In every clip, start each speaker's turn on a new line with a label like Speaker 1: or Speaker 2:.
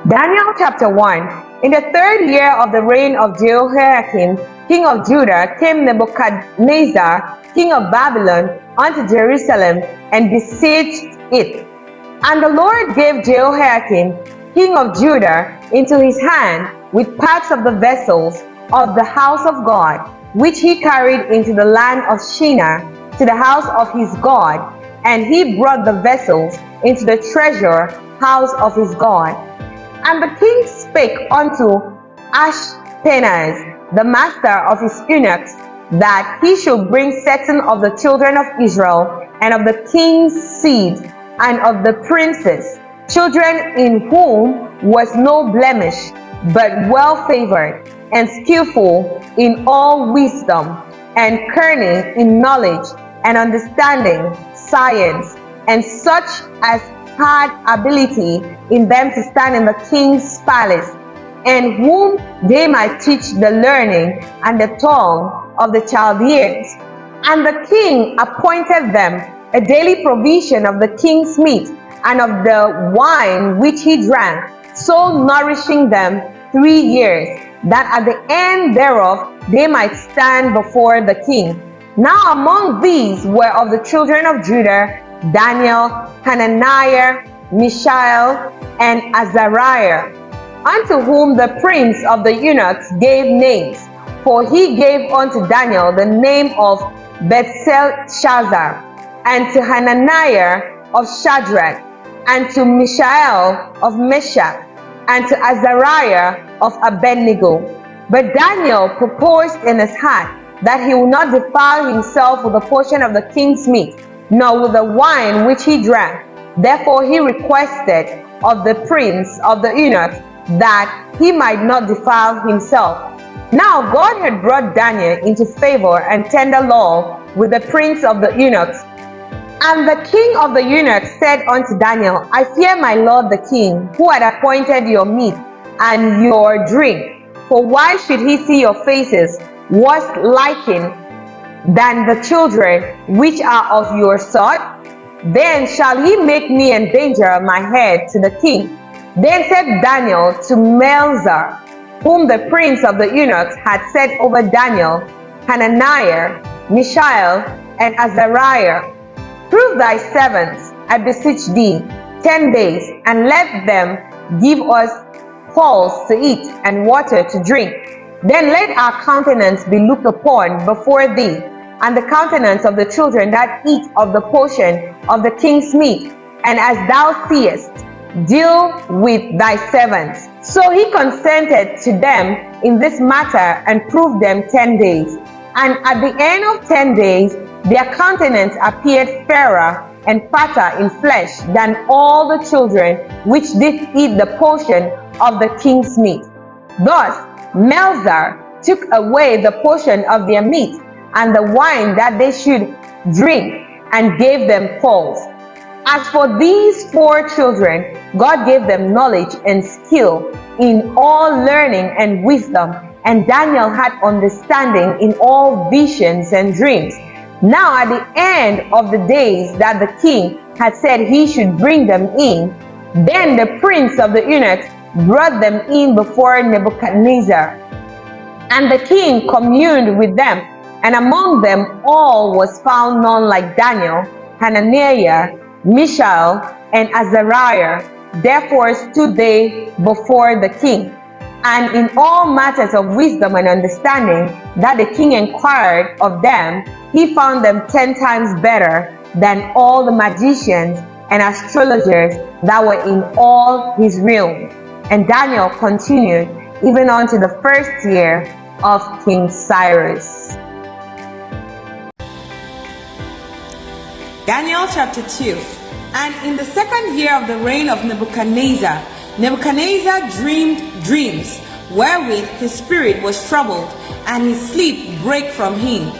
Speaker 1: Daniel chapter 1. In the 3rd year of the reign of Jehoiakim, king of Judah, came Nebuchadnezzar, king of Babylon, unto Jerusalem, and besieged it. And the Lord gave Jehoiakim, king of Judah, into his hand with parts of the vessels of the house of God, which he carried into the land of Shinar, to the house of his God, and he brought the vessels into the treasure house of his God. And the king spake unto Ashpenaz, the master of his eunuchs, that he should bring certain of the children of Israel, and of the king's seed, and of the princes, children in whom was no blemish, but well favored, and skillful in all wisdom, and cunning in knowledge, and understanding, science, and such as had ability in them to stand in the king's palace, and whom they might teach the learning and the tongue of the Chaldeans. And the king appointed them a daily provision of the king's meat and of the wine which he drank, so nourishing them 3 years, that at the end thereof they might stand before the king. Now among these were of the children of Judah Daniel, Hananiah, Mishael, and Azariah, unto whom the prince of the eunuchs gave names. For he gave unto Daniel the name of Belshazzar, and to Hananiah of Shadrach, and to Mishael of Meshach, and to Azariah of Abednego. But Daniel purposed in his heart that he would not defile himself with a portion of the king's meat, nor with the wine which he drank. Therefore he requested of the prince of the eunuchs that he might not defile himself. Now God had brought Daniel into favor and tender law with the prince of the eunuchs. And the king of the eunuchs said unto Daniel, I fear my lord the king, who had appointed your meat and your drink. For why should he see your faces worse liking than the children which are of your sort? Then shall he make me endanger my head to the king. Then said Daniel to Melzar, whom the prince of the eunuchs had set over Daniel, Hananiah, Mishael, and Azariah, prove thy servants, I beseech thee, 10 days, and let them give us pulse to eat and water to drink. Then let our countenance be looked upon before thee, and the countenance of the children that eat of the portion of the king's meat, and as thou seest, deal with thy servants. So he consented to them in this matter, and proved them 10 days. And at the end of 10 days, their countenance appeared fairer and fatter in flesh than all the children which did eat the portion of the king's meat. Thus Melzar took away the portion of their meat and the wine that they should drink, and gave them pulse. As for these 4 children, God gave them knowledge and skill in all learning and wisdom, and Daniel had understanding in all visions and dreams. Now at the end of the days that the king had said he should bring them in, then the prince of the eunuchs brought them in before Nebuchadnezzar. And the king communed with them, and among them all was found none like Daniel, Hananiah, Mishael, and Azariah. Therefore stood they before the king. And in all matters of wisdom and understanding that the king inquired of them, he found them 10 times better than all the magicians and astrologers that were in all his realm. And Daniel continued even unto the 1st year of King Cyrus.
Speaker 2: Daniel chapter 2. And in the 2nd year of the reign of Nebuchadnezzar, Nebuchadnezzar dreamed dreams, wherewith his spirit was troubled, and his sleep brake from him.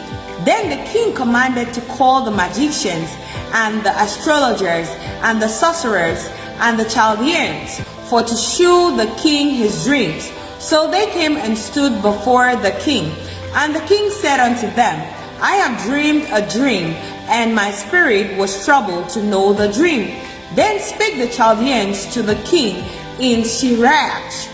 Speaker 2: Then the king commanded to call the magicians, and the astrologers, and the sorcerers, and the Chaldeans, for to shew the king his dreams. So they came and stood before the king. And the king said unto them, I have dreamed a dream, and my spirit was troubled to know the dream. Then spake the Chaldeans to the king, in Shirach.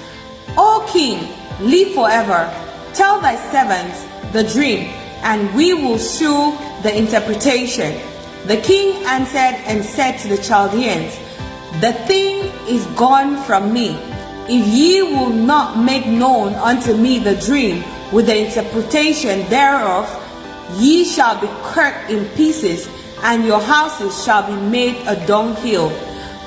Speaker 2: O king, live forever. Tell thy servants the dream, and we will shew the interpretation. The king answered and said to the Chaldeans, The thing is gone from me. If ye will not make known unto me the dream with the interpretation thereof, ye shall be cut in pieces, and your houses shall be made a dunghill.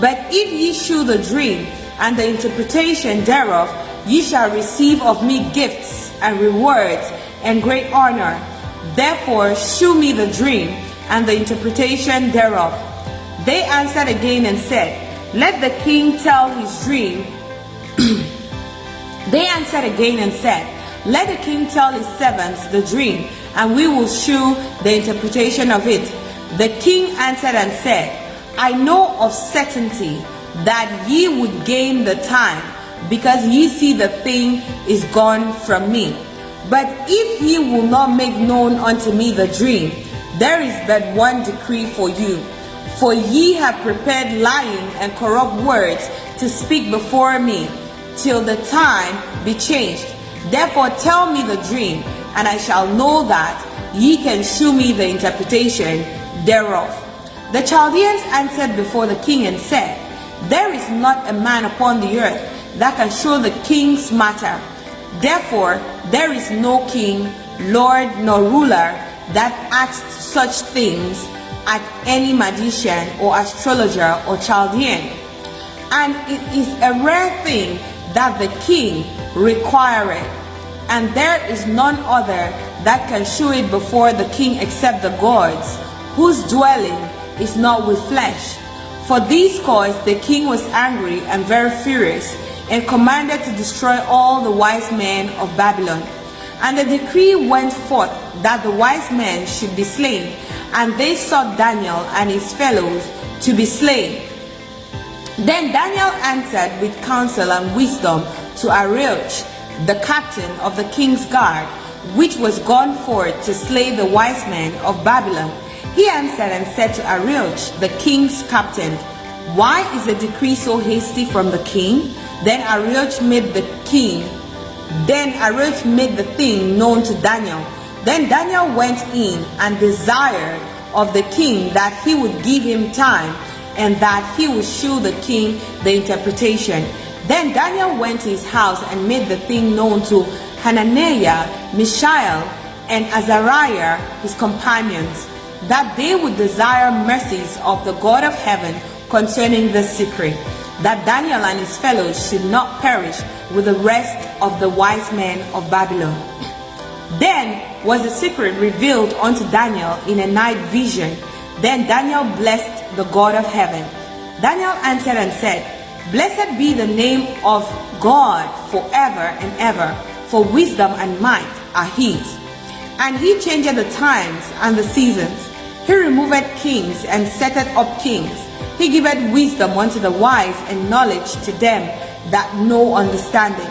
Speaker 2: But if ye shew the dream and the interpretation thereof, ye shall receive of me gifts and rewards and great honor. Therefore shew me the dream and the interpretation thereof. They answered again and said, Let the king tell his dream. They answered again and said, Let the king tell his servants the dream, and we will shew the interpretation of it. The king answered and said, I know of certainty that ye would gain the time, because ye see the thing is gone from me. But if ye will not make known unto me the dream, there is but one decree for you. For ye have prepared lying and corrupt words to speak before me, till the time be changed. Therefore tell me the dream, and I shall know that ye can shew me the interpretation thereof. The Chaldeans answered before the king and said, There is not a man upon the earth that can show the king's matter. Therefore there is no king, lord, nor ruler that asked such things at any magician or astrologer or Chaldean. And it is a rare thing that the king requireth, and there is none other that can shew it before the king except the gods, whose dwelling is not with flesh. For this cause the king was angry and very furious, and commanded to destroy all the wise men of Babylon. And the decree went forth that the wise men should be slain, and they sought Daniel and his fellows to be slain. Then Daniel answered with counsel and wisdom to Arioch, the captain of the king's guard, which was gone forth to slay the wise men of Babylon. He answered and said to Arioch, the king's captain, Why is the decree so hasty from the king? Then Arioch made the thing known to Daniel. Then Daniel went in and desired of the king that he would give him time, and that he would shew the king the interpretation. Then Daniel went to his house and made the thing known to Hananiah, Mishael, and Azariah, his companions, that they would desire mercies of the God of heaven concerning the secret, that Daniel and his fellows should not perish with the rest of the wise men of Babylon. Then was the secret revealed unto Daniel in a night vision. Then Daniel blessed the God of heaven. Daniel answered and said, Blessed be the name of God forever and ever, for wisdom and might are his. And he changeth the times and the seasons. He removeth kings and setteth up kings. He giveth wisdom unto the wise, and knowledge to them that know understanding.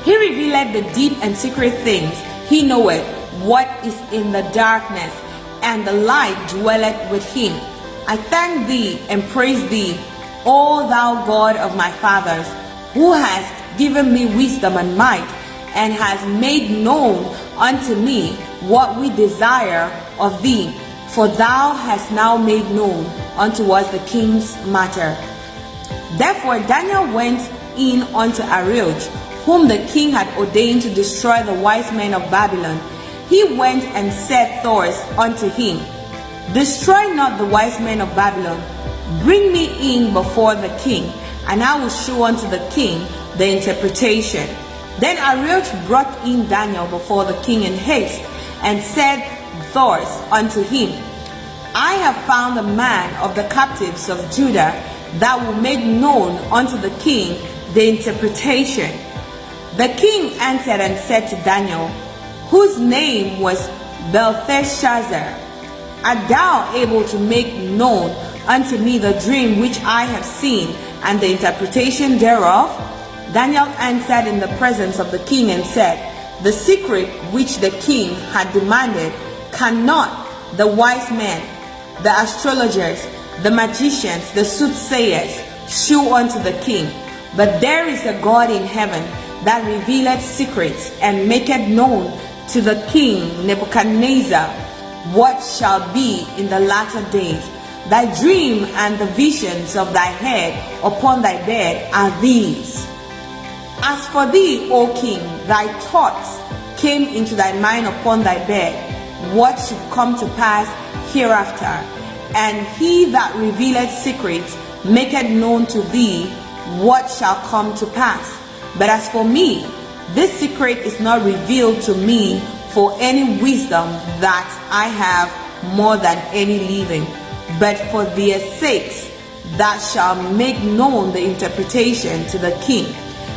Speaker 2: He revealeth the deep and secret things. He knoweth what is in the darkness, and the light dwelleth with him. I thank thee and praise thee, O thou God of my fathers, who hast given me wisdom and might, and hast made known unto me what we desire of thee. For thou hast now made known unto us the king's matter. Therefore Daniel went in unto Arioch, whom the king had ordained to destroy the wise men of Babylon. He went and said thus unto him, Destroy not the wise men of Babylon. Bring me in before the king, and I will show unto the king the interpretation. Then Arioch brought in Daniel before the king in haste, and said thus unto him, I have found a man of the captives of Judah that will make known unto the king the interpretation. The king answered and said to Daniel, whose name was Belteshazzar, Art thou able to make known unto me the dream which I have seen, and the interpretation thereof? Daniel answered in the presence of the king and said, The secret which the king had demanded cannot the wise men, the astrologers, the magicians, the soothsayers shew unto the king. But there is a God in heaven that revealeth secrets, and maketh known to the king Nebuchadnezzar what shall be in the latter days. Thy dream and the visions of thy head upon thy bed are these. As for thee, O king, thy thoughts came into thy mind upon thy bed, what should come to pass hereafter. And he that revealeth secrets maketh known to thee what shall come to pass. But as for me, this secret is not revealed to me for any wisdom that I have more than any living, but for their sakes that shall make known the interpretation to the king,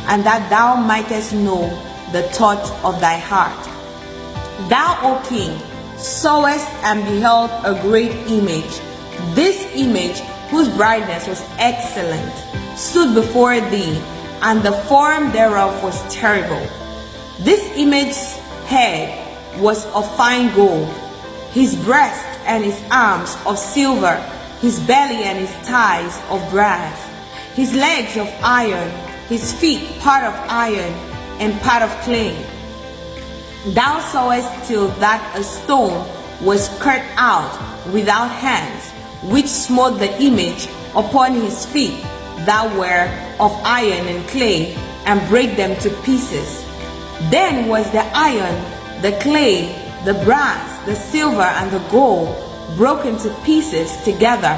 Speaker 2: and that thou mightest know the thoughts of thy heart. Thou, O king, sawest and beheld a great image. This image, whose brightness was excellent, stood before thee, and the form thereof was terrible. This image's head was of fine gold, his breast and his arms of silver, his belly and his thighs of brass, his legs of iron, his feet part of iron and part of clay. Thou sawest till that a stone was cut out without hands, which smote the image upon his feet that were of iron and clay, and brake them to pieces. Then was the iron, the clay, the brass, the silver, and the gold broken to pieces together,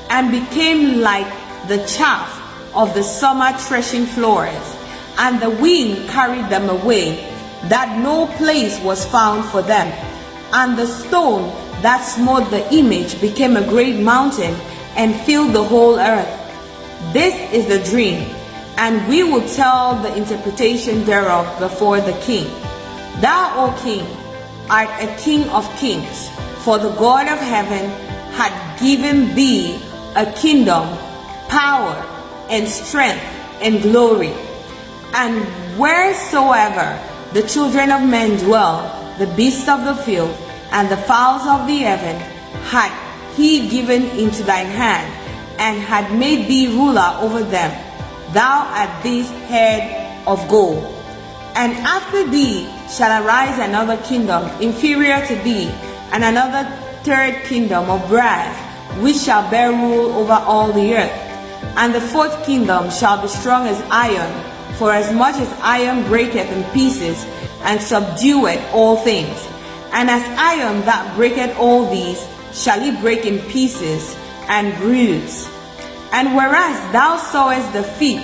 Speaker 2: and became like the chaff of the summer threshing floors, and the wind carried them away, that no place was found for them. And the stone that smote the image became a great mountain, and filled the whole earth. This is the dream, and we will tell the interpretation thereof before the king. Thou, O king, art a king of kings, for the God of heaven had given thee a kingdom, power, and strength, and glory. And wheresoever the children of men dwell, the beasts of the field, and the fowls of the heaven, had he given into thine hand, and had made thee ruler over them. Thou art this head of gold. And after thee shall arise another kingdom inferior to thee, and another third kingdom of brass, which shall bear rule over all the earth. And the fourth kingdom shall be strong as iron, for as much as iron breaketh in pieces, and subdueth all things. And as iron that breaketh all these, shall he break in pieces, and bruise. And whereas thou sawest the feet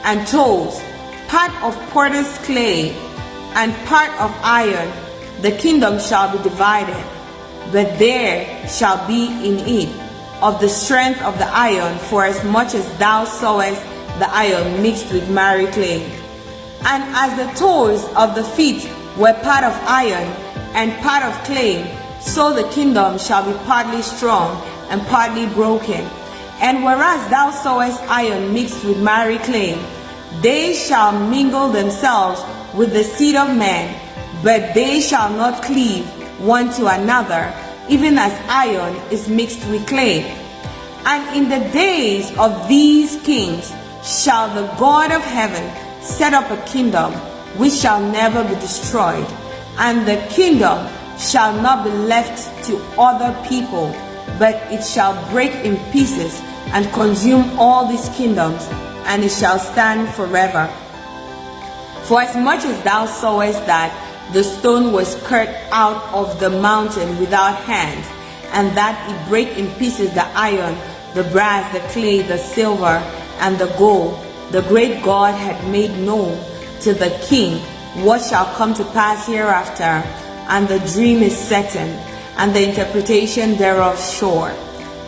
Speaker 2: and toes, part of potter's clay, and part of iron, the kingdom shall be divided. But there shall be in it of the strength of the iron, for as much as thou sawest the iron mixed with miry clay. And as the toes of the feet were part of iron and part of clay, so the kingdom shall be partly strong and partly broken. And whereas thou sawest iron mixed with miry clay, they shall mingle themselves with the seed of man, but they shall not cleave one to another, even as iron is mixed with clay. And in the days of these kings shall the God of heaven set up a kingdom which shall never be destroyed, and the kingdom shall not be left to other people, but it shall break in pieces and consume all these kingdoms, and it shall stand forever. For as much as thou sawest that the stone was cut out of the mountain without hands, and that it brake in pieces the iron, the brass, the clay, the silver, and the gold, the great God had made known to the king what shall come to pass hereafter, and the dream is certain, and the interpretation thereof sure.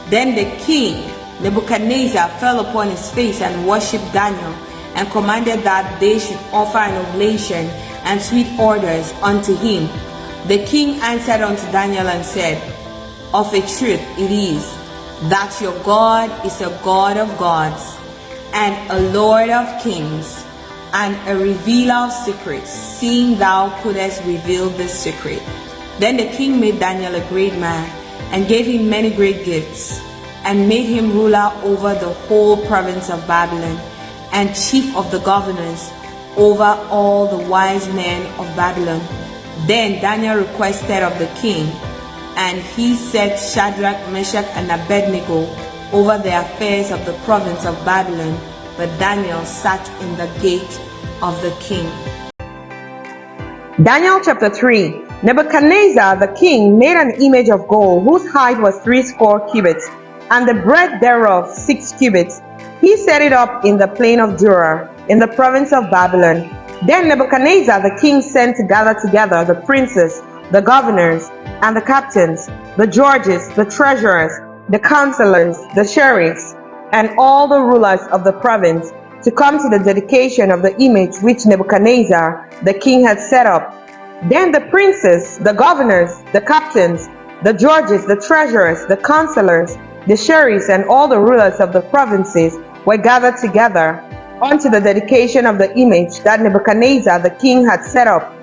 Speaker 2: Then the king Nebuchadnezzar fell upon his face and worshipped Daniel, and commanded that they should offer an oblation and sweet odors unto him. The king answered unto Daniel and said, Of a truth it is, that your God is a God of gods, and a Lord of kings, and a revealer of secrets, seeing thou couldest reveal this secret. Then the king made Daniel a great man, and gave him many great gifts, and made him ruler over the whole province of Babylon, and chief of the governors over all the wise men of Babylon. Then Daniel requested of the king, and he set Shadrach, Meshach, and Abednego over the affairs of the province of Babylon, but Daniel sat in the gate of the king.
Speaker 1: Daniel chapter 3. Nebuchadnezzar the king made an image of gold, whose height was 60 cubits, and the breadth thereof 6 cubits. He set it up in the plain of Dura, in the province of Babylon. Then Nebuchadnezzar the king sent to gather together the princes, the governors, and the captains, the judges, the treasurers, the counselors, the sheriffs, and all the rulers of the province, to come to the dedication of the image which Nebuchadnezzar the king had set up. Then the princes, the governors, the captains, the judges, the treasurers, the counselors, the sheriffs, and all the rulers of the provinces were gathered together unto the dedication of the image that Nebuchadnezzar the king had set up.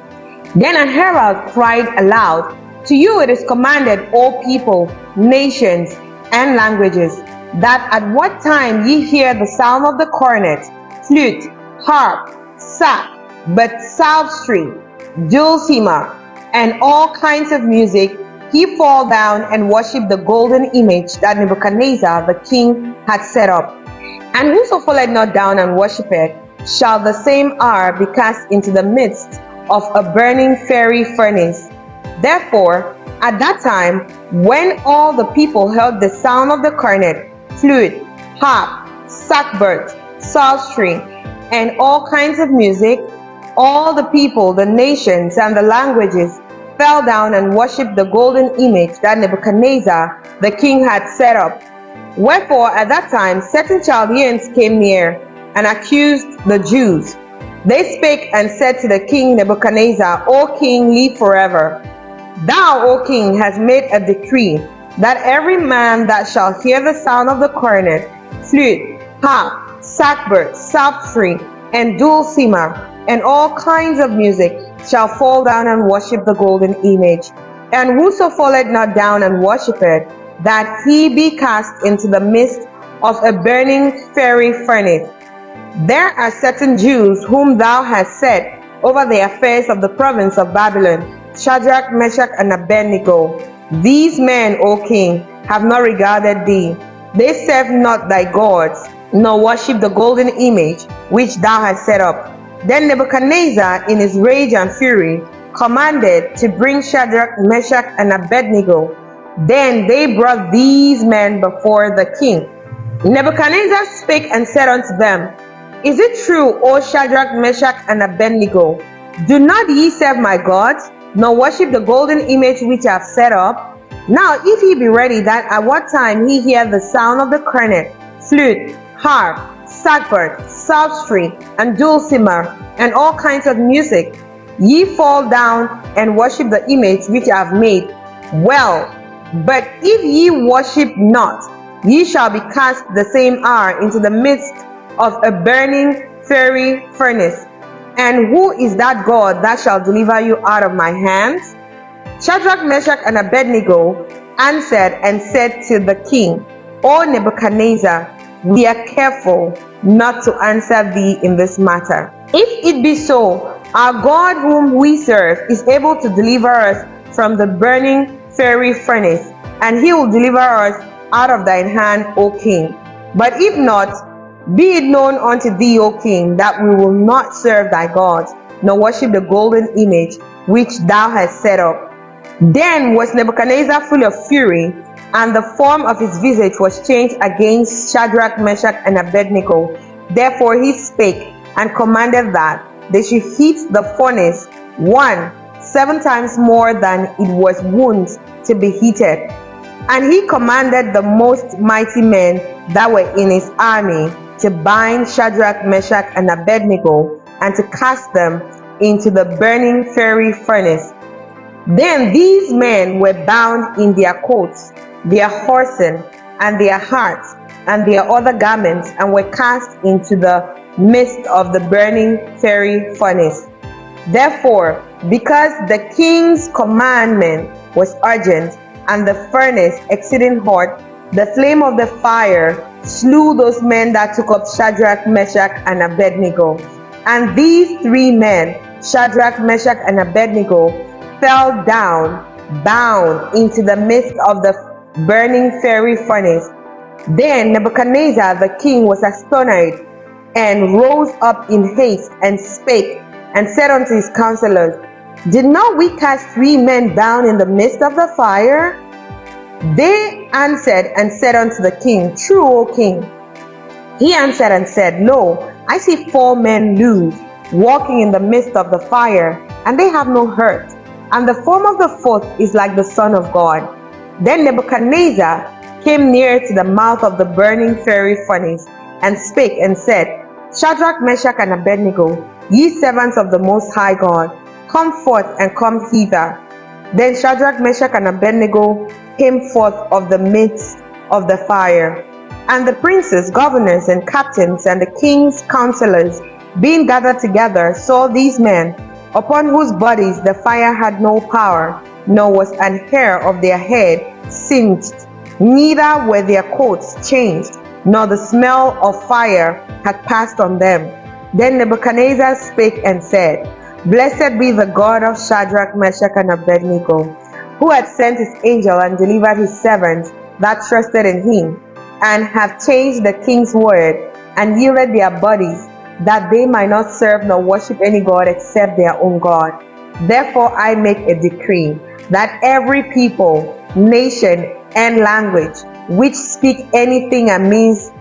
Speaker 1: Then a herald cried aloud, To you it is commanded, O people, nations, and languages, that at what time ye hear the sound of the cornet, flute, harp, sack, psaltery, dulcimer, and all kinds of music, he fall down and worship the golden image that Nebuchadnezzar the king had set up. And whoso falleth not down and worshipeth, shall the same hour be cast into the midst of a burning fiery furnace. Therefore, at that time, when all the people heard the sound of the cornet, flute, harp, sackbut, psaltery, and all kinds of music, all the people, the nations, and the languages fell down and worshipped the golden image that Nebuchadnezzar the king had set up. Wherefore at that time certain Chaldeans came near and accused the Jews. They spake and said to the king Nebuchadnezzar, O king, live forever. Thou, O king, hast made a decree that every man that shall hear the sound of the cornet, flute, harp, sackbut, psaltery, and dulcimer, and all kinds of music, shall fall down and worship the golden image. And whoso falleth not down and worshipeth, that he be cast into the midst of a burning fiery furnace. There are certain Jews whom thou hast set over the affairs of the province of Babylon, Shadrach, Meshach, and Abednego. These men, O king, have not regarded thee. They serve not thy gods, nor worship the golden image which thou hast set up. Then Nebuchadnezzar, in his rage and fury, commanded to bring Shadrach, Meshach, and Abednego. Then they brought these men before the king. Nebuchadnezzar spake and said unto them, Is it true, O Shadrach, Meshach, and Abednego? Do not ye serve my gods, nor worship the golden image which I have set up? Now if ye be ready, that at what time ye hear the sound of the cornet, flute, harp, sackbut, psaltery, and dulcimer, and all kinds of music, ye fall down and worship the image which I have made. Well, but if ye worship not, ye shall be cast the same hour into the midst of a burning fiery furnace. And who is that God that shall deliver you out of my hands? Shadrach, Meshach, and Abednego answered and said to the king, O Nebuchadnezzar, we are careful not to answer thee in this matter. If it be so, our God whom we serve is able to deliver us from the burning fiery furnace, and he will deliver us out of thine hand, O king. But if not, be it known unto thee, O king, that we will not serve thy gods, nor worship the golden image which thou hast set up. Then was Nebuchadnezzar full of fury, and the form of his visage was changed against Shadrach, Meshach, and Abednego. Therefore he spake and commanded that they should heat the furnace 7 times more than it was wood to be heated. And he commanded the most mighty men that were in his army to bind Shadrach, Meshach, and Abednego, and to cast them into the burning fiery furnace. Then these men were bound in their coats, their hosen, and their hats, and their other garments, and were cast into the midst of the burning fiery furnace. Therefore, because the king's commandment was urgent, and the furnace exceeding hot, the flame of the fire slew those men that took up Shadrach, Meshach, and Abednego. And these 3 men, Shadrach, Meshach, and Abednego, fell down, bound, into the midst of the burning fiery furnace. Then Nebuchadnezzar the king was astonished, and rose up in haste, and spake, and said unto his counselors, Did not we cast 3 men down in the midst of the fire? They answered and said unto the king, True, O king. He answered and said, Lo, I see 4 men loose, walking in the midst of the fire, and they have no hurt, and the form of the 4th is like the Son of God. Then Nebuchadnezzar came near to the mouth of the burning fiery furnace, and spake and said, Shadrach, Meshach, and Abednego, ye servants of the Most High God, come forth and come hither. Then Shadrach, Meshach, and Abednego came forth of the midst of the fire. And the princes, governors, and captains, and the king's counselors, being gathered together, saw these men, upon whose bodies the fire had no power, nor was an hair of their head singed, neither were their coats changed, nor the smell of fire had passed on them. Then Nebuchadnezzar spake and said, Blessed be the God of Shadrach, Meshach, and Abednego, who hath sent his angel and delivered his servants that trusted in him, and have changed the king's word, and yielded their bodies, that they might not serve nor worship any god except their own God. Therefore I make a decree, that every people, nation, and language, which speak anything amiss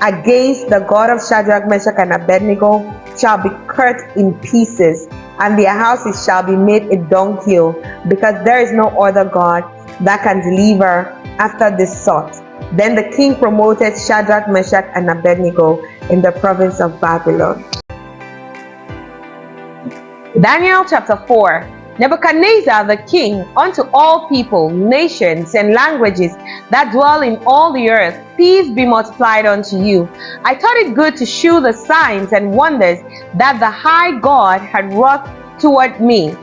Speaker 1: against the God of Shadrach, Meshach, and Abednego, shall be cut in pieces, and their houses shall be made a dunghill, because there is no other God that can deliver after this sort. Then the king promoted Shadrach, Meshach, and Abednego in the province of Babylon. Daniel chapter 4. Nebuchadnezzar the king, unto all people, nations, and languages that dwell in all the earth, peace be multiplied unto you. I thought it good to shew the signs and wonders that the high God had wrought toward me.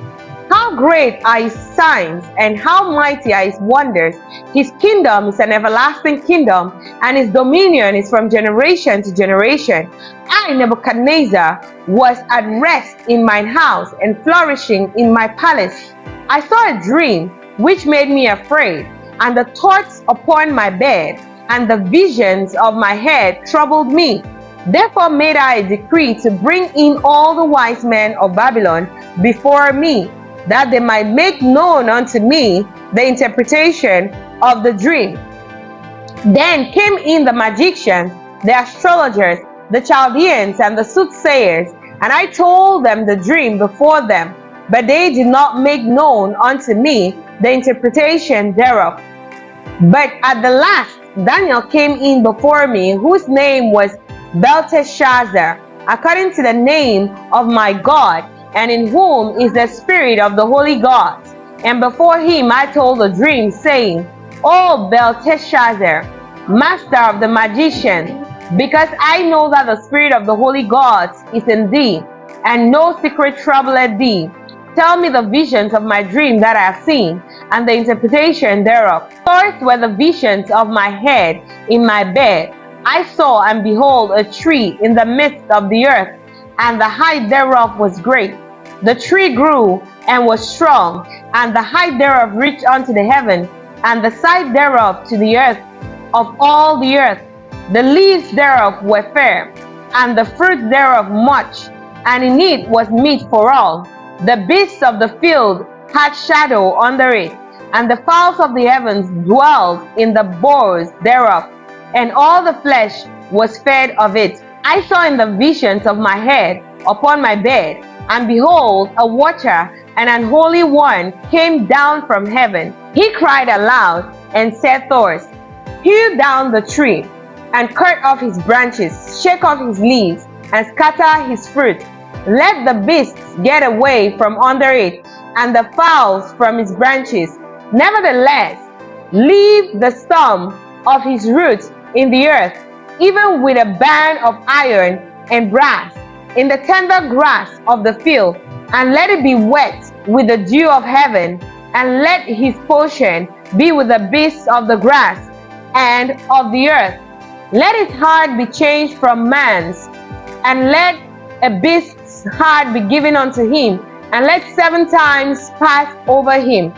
Speaker 1: How great are his signs, and how mighty are his wonders! His kingdom is an everlasting kingdom, and his dominion is from generation to generation. I, Nebuchadnezzar, was at rest in mine house, and flourishing in my palace. I saw a dream, which made me afraid, and the thoughts upon my bed, and the visions of my head troubled me. Therefore made I a decree to bring in all the wise men of Babylon before me, that they might make known unto me the interpretation of the dream. Then came in the magicians, the astrologers, the Chaldeans, and the soothsayers, and I told them the dream before them, but they did not make known unto me the interpretation thereof. But at the last Daniel came in before me, whose name was Belteshazzar, according to the name of my God, and in whom is the spirit of the holy gods. And before him I told the dream, saying, O Belteshazzar, master of the magicians, because I know that the spirit of the holy gods is in thee, and no secret troubleth thee. Tell me the visions of my dream that I have seen, and the interpretation thereof. First were the visions of my head in my bed. I saw, and behold, a tree in the midst of the earth, and the height thereof was great. The tree grew and was strong, and the height thereof reached unto the heaven, and the side thereof to the earth of all the earth. The leaves thereof were fair, and the fruit thereof much, and in it was meat for all. The beasts of the field had shadow under it, and the fowls of the heavens dwelled in the boughs thereof, and all the flesh was fed of it. I saw in the visions of my head upon my bed, and behold, a watcher, an unholy one, came down from heaven. He cried aloud, and said thus, Hew down the tree, and cut off his branches, shake off his leaves, and scatter his fruit. Let the beasts get away from under it, and the fowls from his branches. Nevertheless, leave the stump of his roots in the earth, even with a band of iron and brass, in the tender grass of the field, and let it be wet with the dew of heaven, and let his portion be with the beasts of the grass and of the earth. Let his heart be changed from man's, and let a beast's heart be given unto him, and let 7 times pass over him.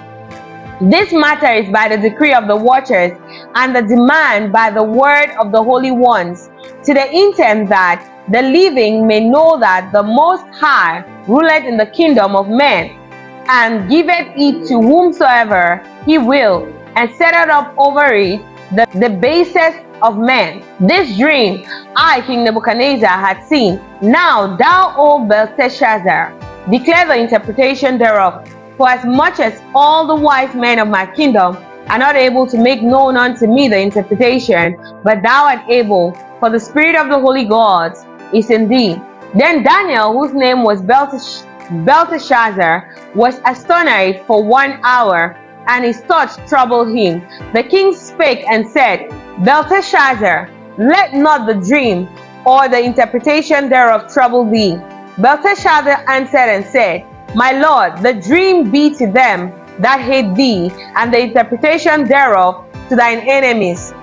Speaker 1: This matter is by the decree of the watchers, and the demand by the word of the holy ones, to the intent that the living may know that the Most High ruleth in the kingdom of men, and giveth it to whomsoever he will, and setteth up over it the basest of men. This dream I, King Nebuchadnezzar, had seen. Now thou, O Belteshazzar, declare the interpretation thereof. For as much as all the wise men of my kingdom are not able to make known unto me the interpretation, but thou art able, for the spirit of the holy gods is in thee. Then Daniel, whose name was Belteshazzar, was astonished for 1 hour, and his thoughts troubled him. The king spake and said, Belteshazzar, let not the dream or the interpretation thereof trouble thee. Belteshazzar answered and said, My lord, the dream be to them that hate thee, and the interpretation thereof to thine enemies.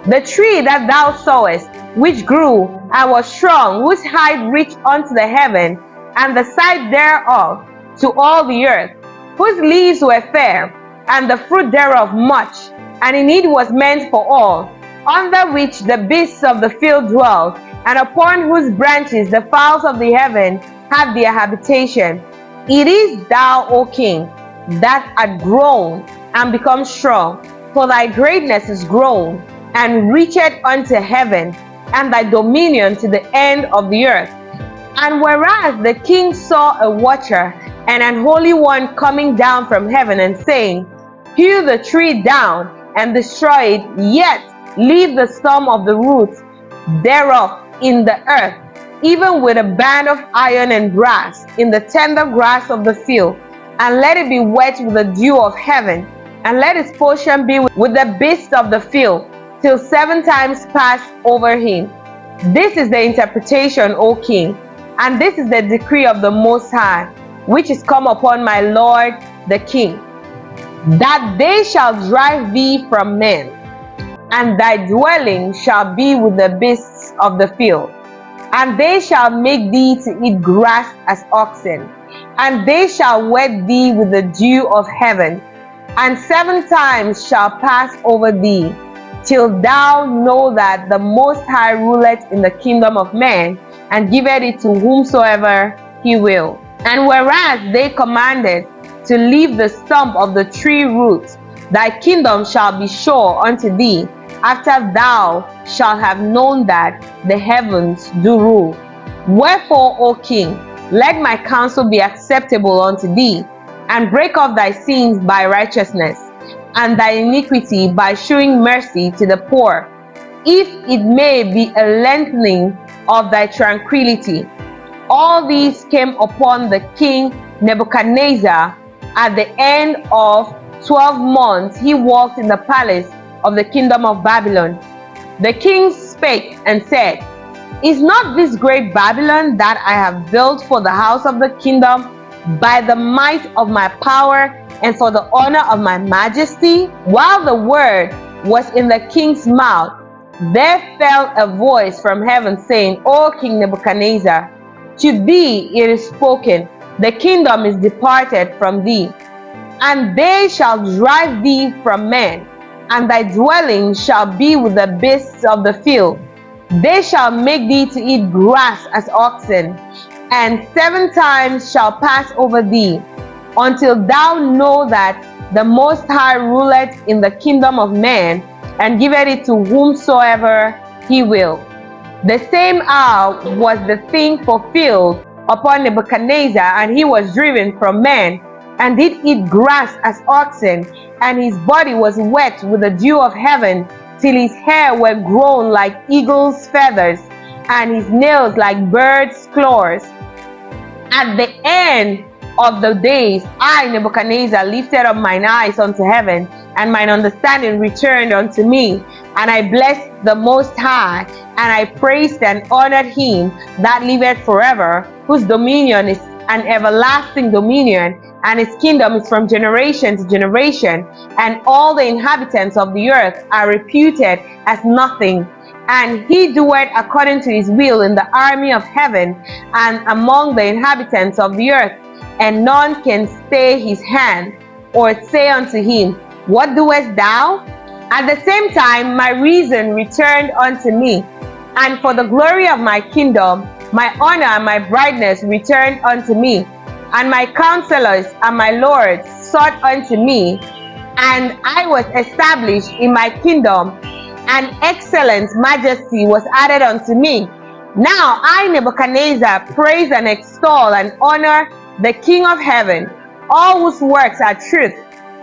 Speaker 1: The tree that thou sawest, which grew and was strong, whose height reached unto the heaven, and the side thereof to all the earth, whose leaves were fair, and the fruit thereof much, and in it was meant for all, under which the beasts of the field dwelt, and upon whose branches the fowls of the heaven have their habitation. It is thou, O king, that art grown and become strong, for thy greatness is grown, and reacheth unto heaven, and thy dominion to the end of the earth. And whereas the king saw a watcher and an holy one coming down from heaven, and saying, Hew the tree down and destroy it, yet leave the stump of the roots thereof in the earth, even with a band of iron and brass, in the tender grass of the field, and let it be wet with the dew of heaven, and let its portion be with the beasts of the field, till 7 times pass over him. This is the interpretation, O king, and this is the decree of the Most High, which is come upon my lord the king, that they shall drive thee from men, and thy dwelling shall be with the beasts of the field. And they shall make thee to eat grass as oxen, and they shall wet thee with the dew of heaven, and 7 times shall pass over thee, till thou know that the Most High ruleth in the kingdom of men, and giveth it to whomsoever he will. And whereas they commanded to leave the stump of the tree roots, thy kingdom shall be sure unto thee, after thou shalt have known that the heavens do rule. Wherefore, O king, let my counsel be acceptable unto thee, and break off thy sins by righteousness, and thy iniquity by shewing mercy to the poor, if it may be a lengthening of thy tranquility. All these came upon the king Nebuchadnezzar. At the end of 12 months he walked in the palace of the kingdom of Babylon. The king spake and said, Is not this great Babylon that I have built for the house of the kingdom by the might of my power and for the honor of my majesty? While the word was in the king's mouth, there fell a voice from heaven saying, O King Nebuchadnezzar, to thee it is spoken, the kingdom is departed from thee, and they shall drive thee from men, and thy dwelling shall be with the beasts of the field. They shall make thee to eat grass as oxen, and 7 times shall pass over thee, until thou know that the Most High ruleth in the kingdom of men, and giveth it to whomsoever he will. The same hour was the thing fulfilled upon Nebuchadnezzar, and he was driven from men, and did eat grass as oxen, and his body was wet with the dew of heaven, till his hair were grown like eagle's feathers, and his nails like birds' claws. At the end of the days, I, Nebuchadnezzar, lifted up mine eyes unto heaven, and mine understanding returned unto me, and I blessed the Most High, and I praised and honored him that liveth forever, whose dominion is an everlasting dominion, and his kingdom is from generation to generation, and all the inhabitants of the earth are reputed as nothing. And he doeth according to his will in the army of heaven and among the inhabitants of the earth, and none can stay his hand, or say unto him, What doest thou? At the same time my reason returned unto me, and for the glory of my kingdom my honor and my brightness returned unto me, and my counselors and my lords sought unto me, and I was established in my kingdom, and excellent majesty was added unto me. Now I, Nebuchadnezzar, praise and extol and honor the King of heaven, all whose works are truth,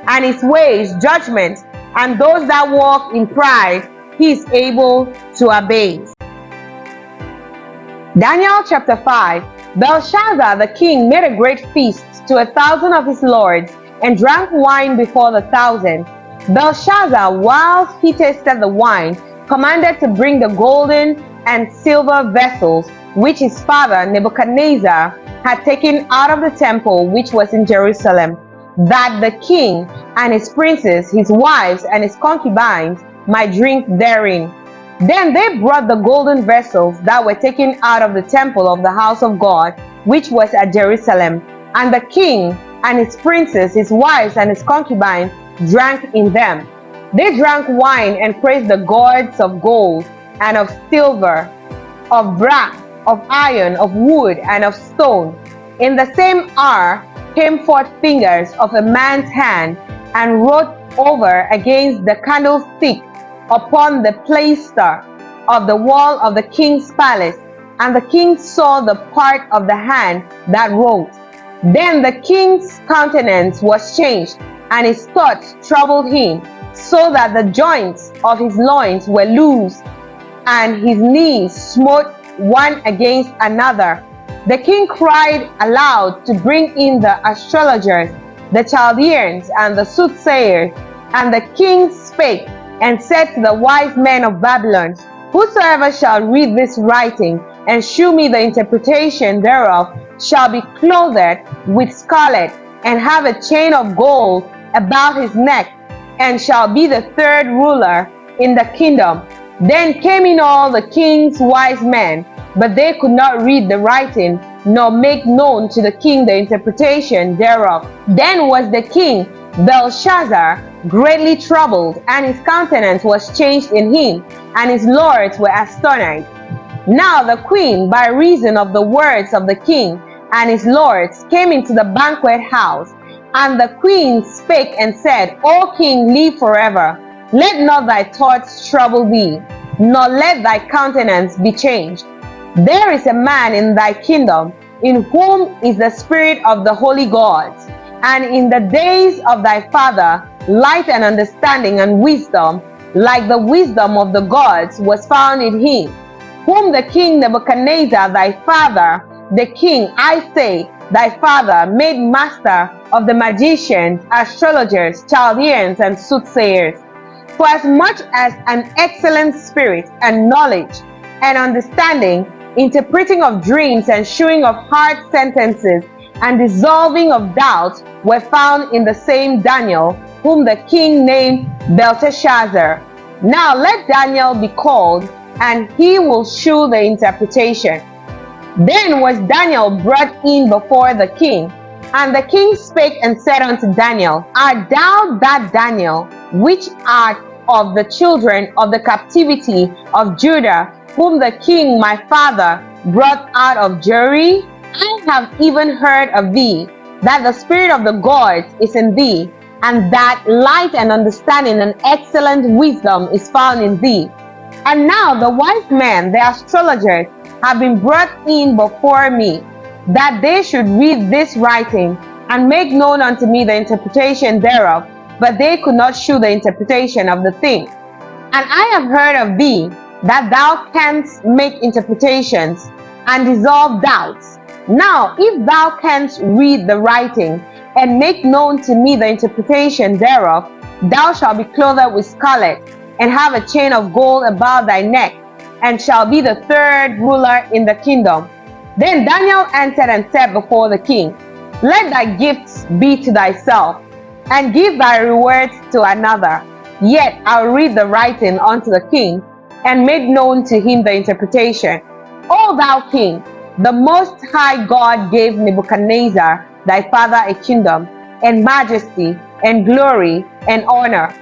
Speaker 1: and his ways judgment, and those that walk in pride he is able to abase. Daniel chapter 5. Belshazzar the king made a great feast to 1,000 of his lords, and drank wine before the 1,000. Belshazzar, whilst he tasted the wine, commanded to bring the golden and silver vessels which his father Nebuchadnezzar had taken out of the temple which was in Jerusalem, that the king and his princes, his wives, and his concubines might drink therein. Then they brought the golden vessels that were taken out of the temple of the house of God, which was at Jerusalem, and the king and his princes, his wives, and his concubines drank in them. They drank wine and praised the gods of gold and of silver, of brass, of iron, of wood, and of stone. In the same hour came forth fingers of a man's hand, and wrote over against the candlestick upon the plaister of the wall of the king's palace. And the king saw the part of the hand that wrote. Then the king's countenance was changed, and his thoughts troubled him, so that the joints of his loins were loose, and his knees smote one against another. The king cried aloud to bring in the astrologers, the Chaldeans, and the soothsayers. And the king spake and said to the wise men of Babylon, Whosoever shall read this writing, and shew me the interpretation thereof, shall be clothed with scarlet, and have a chain of gold about his neck, and shall be the third ruler in the kingdom. Then came in all the king's wise men, but they could not read the writing, nor make known to the king the interpretation thereof. Then was the king Belshazzar greatly troubled, and his countenance was changed in him, and his lords were astonished. Now the queen, by reason of the words of the king and his lords, came into the banquet house. And the queen spake and said, O king, live forever. Let not thy thoughts trouble thee, nor let thy countenance be changed. There is a man in thy kingdom, in whom is the spirit of the holy gods. And in the days of thy father, light and understanding and wisdom, like the wisdom of the gods, was found in him, whom the king Nebuchadnezzar thy father, the king, I say, thy father, made master of the magicians, astrologers, Chaldeans, and soothsayers. For as much as an excellent spirit and knowledge and understanding, interpreting of dreams and shewing of hard sentences, and dissolving of doubts were found in the same Daniel, whom the king named Belteshazzar. Now let Daniel be called, and he will shew the interpretation. Then was Daniel brought in before the king, and the king spake and said unto Daniel, Art thou that Daniel, which art of the children of the captivity of Judah, whom the king my father brought out of Jewry? I have even heard of thee, that the spirit of the gods is in thee, and that light and understanding and excellent wisdom is found in thee. And now the wise men, the astrologers, have been brought in before me, that they should read this writing, and make known unto me the interpretation thereof, but they could not shew the interpretation of the thing. And I have heard of thee, that thou canst make interpretations, and dissolve doubts. Now if thou canst read the writing, and make known to me the interpretation thereof, thou shalt be clothed with scarlet, and have a chain of gold about thy neck, and shall be the third ruler in the kingdom. Then Daniel answered and said before the king, Let thy gifts be to thyself, and give thy rewards to another. Yet I'll read the writing unto the king, and make known to him the interpretation. O thou king, the Most High God gave Nebuchadnezzar thy father a kingdom, and majesty, and glory, and honor.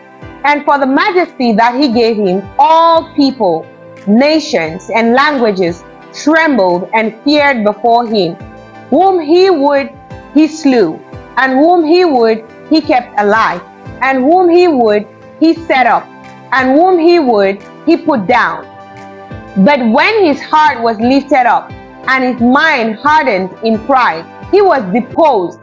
Speaker 1: And for the majesty that he gave him, all people, nations, and languages trembled and feared before him. Whom he would, he slew, and whom he would, he kept alive, and whom he would, he set up, and whom he would, he put down. But when his heart was lifted up, and his mind hardened in pride, he was deposed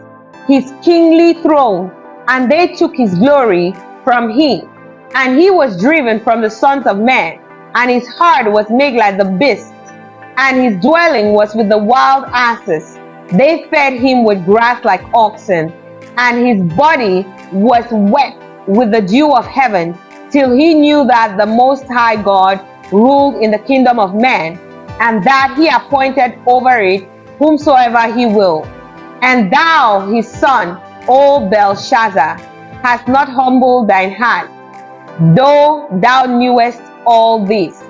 Speaker 1: his kingly throne, and they took his glory from him. And he was driven from the sons of men, and his heart was made like the beasts, and his dwelling was with the wild asses. They fed him with grass like oxen, and his body was wet with the dew of heaven, till he knew that the Most High God ruled in the kingdom of man, and that he appointed over it whomsoever he will. And thou, his son, O Belshazzar, hast not humbled thine heart, though thou knewest all this,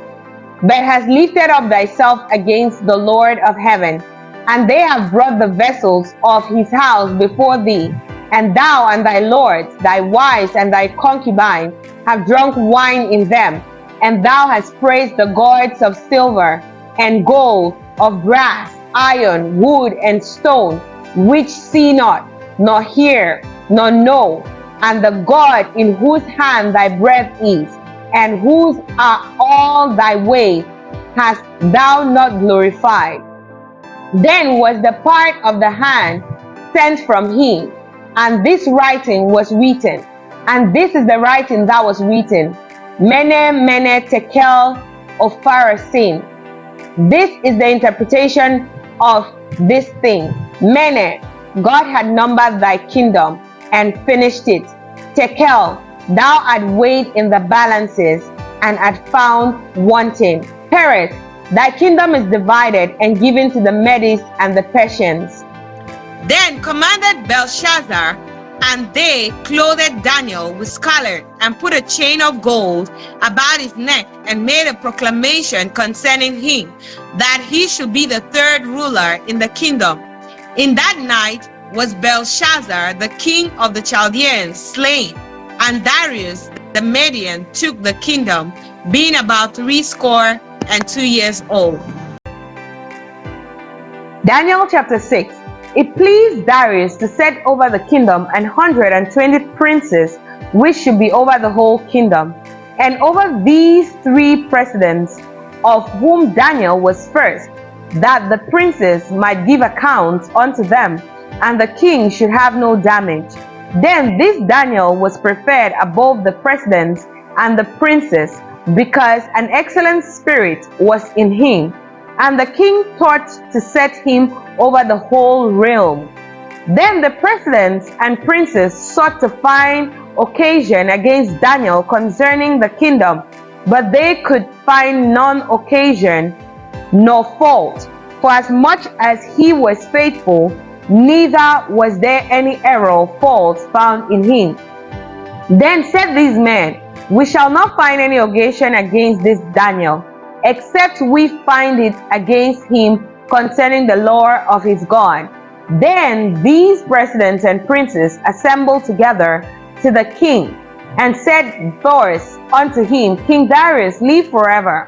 Speaker 1: but hast lifted up thyself against the Lord of heaven. And they have brought the vessels of his house before thee, and thou and thy lords, thy wives and thy concubines, have drunk wine in them. And thou hast praised the gods of silver and gold, of brass, iron, wood, and stone, which see not, nor hear, nor know, and the God in whose hand thy breath is, and whose are all thy ways, hast thou not glorified. Then was the part of the hand sent from him, and this writing was written. And this is the writing that was written: Mene, Mene, Tekel, Upharsin. This is the interpretation of this thing. Mene, God had numbered thy kingdom and finished it. Tekel, thou art weighed in the balances and art found wanting. Peres, thy kingdom is divided and given to the Medes and the Persians. Then commanded Belshazzar, and they clothed Daniel with scarlet, and put a chain of gold about his neck, and made a proclamation concerning him, that he should be the third ruler in the kingdom. In that night was Belshazzar, the king of the Chaldeans, slain, and Darius the Median took the kingdom, being about 62 years old. Daniel chapter 6. It pleased Darius to set over the kingdom 120 princes, which should be over the whole kingdom, and over these 3 presidents, of whom Daniel was first, that the princes might give accounts unto them, and the king should have no damage. Then this Daniel was preferred above the presidents and the princes, because an excellent spirit was in him, and the king thought to set him over the whole realm. Then the presidents and princes sought to find occasion against Daniel concerning the kingdom, but they could find none occasion nor fault, for as much as he was faithful, neither was there any error or fault found in him. Then said these men, We shall not find any occasion against this Daniel, except we find it against him concerning the lore of his God. Then these presidents and princes assembled together to the king, and said thus unto him, King Darius, live forever.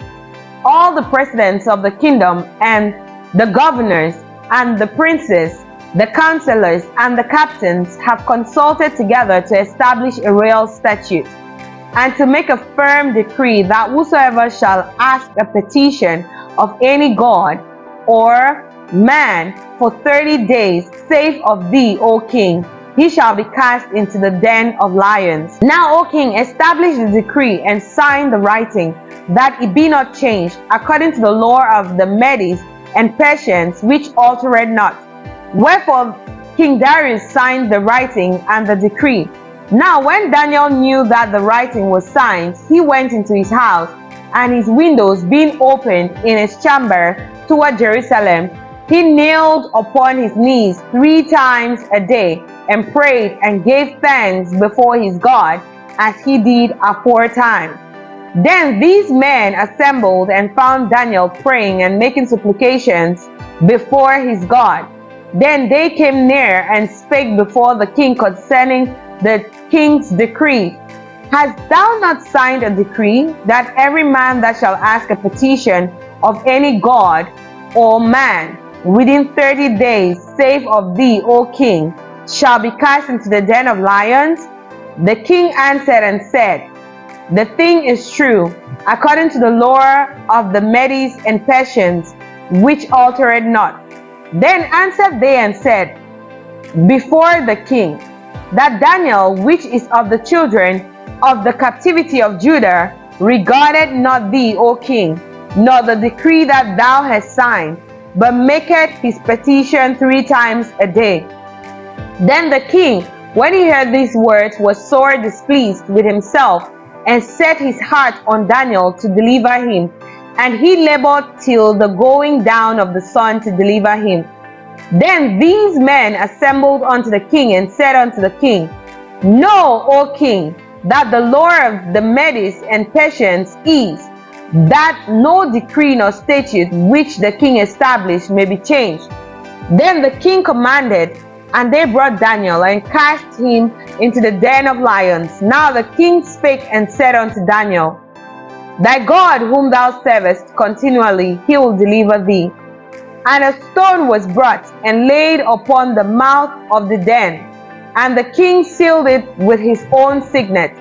Speaker 1: All the presidents of the kingdom, and the governors, and the princes, the counselors, and the captains have consulted together to establish a royal statute, and to make a firm decree that whosoever shall ask a petition of any god or man for 30 days, save of thee, O king, he shall be cast into the den of lions. Now, O king, establish the decree and sign the writing, that it be not changed, according to the law of the Medes and Persians, which altered not. Wherefore King Darius signed the writing and the decree. Now when Daniel knew that the writing was signed, he went into his house, and his windows being opened in his chamber toward Jerusalem, He knelt upon his knees 3 times a day and prayed and gave thanks before his God as he did aforetime. Then these men assembled and found Daniel praying and making supplications before his God. Then they came near and spake before the king concerning the king's decree. Hast thou not signed a decree that every man that shall ask a petition of any god or man within 30 days, save of thee, O king, shall be cast into the den of lions? The king answered and said, The thing is true, according to the law of the Medes and Persians, which altered not. Then answered they and said before the king, that Daniel, which is of the children of the captivity of Judah, regarded not thee, O king, nor the decree that thou hast signed, but maketh his petition 3 times a day. Then the king, when he heard these words, was sore displeased with himself, and set his heart on Daniel to deliver him. And he labored till the going down of the sun to deliver him. Then these men assembled unto the king and said unto the king, Know, O king, that the law of the Medes and Persians is, that no decree nor statute which the king established may be changed. Then the king commanded, and they brought Daniel and cast him into the den of lions. Now the king spake and said unto Daniel, Thy God whom thou servest continually, he will deliver thee. And a stone was brought and laid upon the mouth of the den, and the king sealed it with his own signet,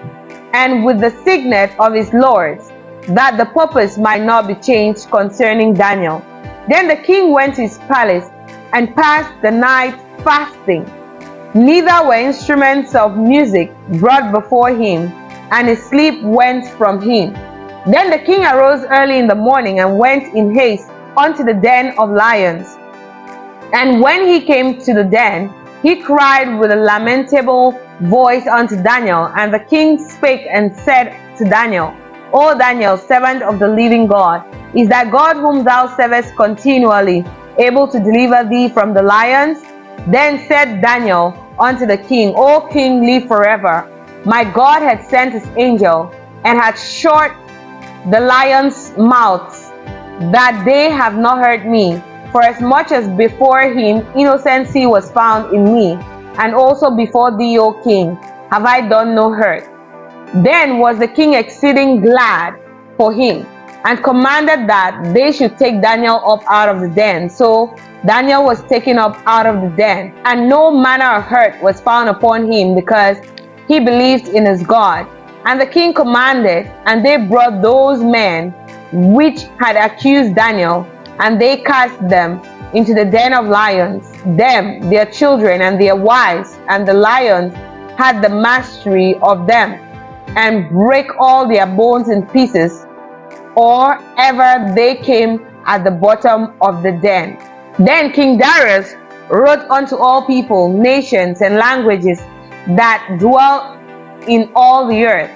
Speaker 1: and with the signet of his lords, that the purpose might not be changed concerning Daniel. Then the king went to his palace and passed the night fasting. Neither were instruments of music brought before him, and his sleep went from him. Then the king arose early in the morning and went in haste unto the den of lions. And when he came to the den, he cried with a lamentable voice unto Daniel. And the king spake and said to Daniel, O Daniel, servant of the living God, is that God whom thou servest continually able to deliver thee from the lions? Then said Daniel unto the king, O king, live forever. My God hath sent his angel, and hath shut the lions' mouths, that they have not hurt me. For as much as before him innocency was found in me, and also before thee, O king, have I done no hurt. Then was the king exceeding glad for him, and commanded that they should take Daniel up out of the den. So Daniel was taken up out of the den, and no manner of hurt was found upon him, because he believed in his God. And the king commanded, and they brought those men which had accused Daniel, and they cast them into the den of lions, them, their children, and their wives, and the lions had the mastery of them, and brake all their bones in pieces, or ever they came at the bottom of the den. Then King Darius wrote unto all people, nations, and languages that dwell in all the earth,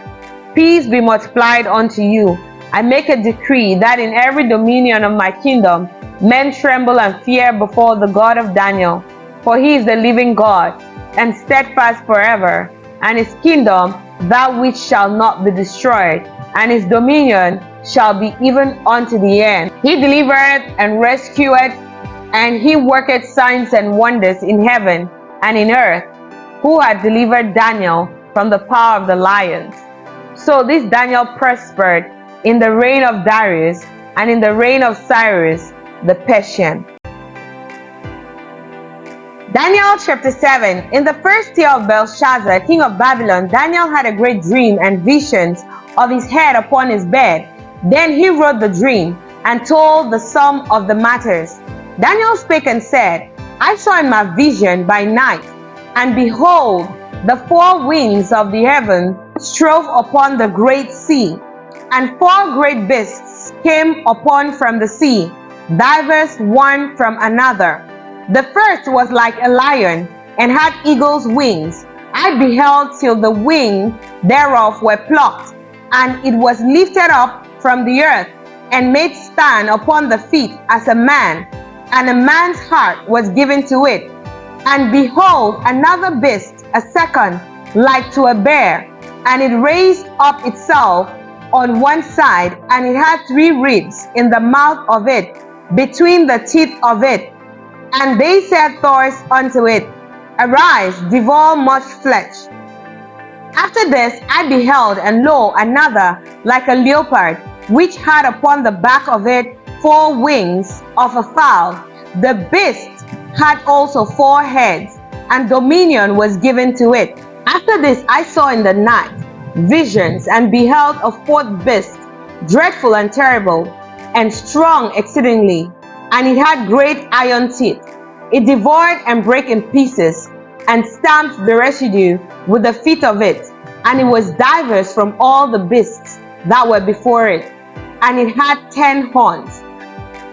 Speaker 1: Peace be multiplied unto you. I make a decree that in every dominion of my kingdom men tremble and fear before the God of Daniel, for he is the living God, and steadfast forever, and his kingdom that which shall not be destroyed, and his dominion shall be even unto the end. He delivereth and rescueth, and he worketh signs and wonders in heaven and in earth, who had delivered Daniel from the power of the lions. So this Daniel prospered in the reign of Darius and in the reign of Cyrus the Persian. Daniel chapter 7. In the first year of Belshazzar, king of Babylon, Daniel had a great dream and visions of his head upon his bed. Then he wrote the dream and told the sum of the matters. Daniel spake and said, I saw in my vision by night, and behold, the four winds of the heaven strove upon the great sea, and four great beasts came upon from the sea, diverse one from another. The first was like a lion, and had eagle's wings. I beheld till the wings thereof were plucked, and it was lifted up from the earth, and made stand upon the feet as a man. and a man's heart was given to it. And behold, another beast, a second, like to a bear, and it raised up itself on one side, and it had 3 ribs in the mouth of it, between the teeth of it. And they said thus unto it, Arise, devour much flesh. After this I beheld, and lo, another, like a leopard, which had upon the back of it 4 wings of a fowl. The beast had also 4 heads, and dominion was given to it. After this I saw in the night visions, and beheld a 4th beast, dreadful and terrible, and strong exceedingly, and it had great iron teeth. It devoured and brake in pieces, and stamped the residue with the feet of it, and it was diverse from all the beasts that were before it, and it had 10 horns.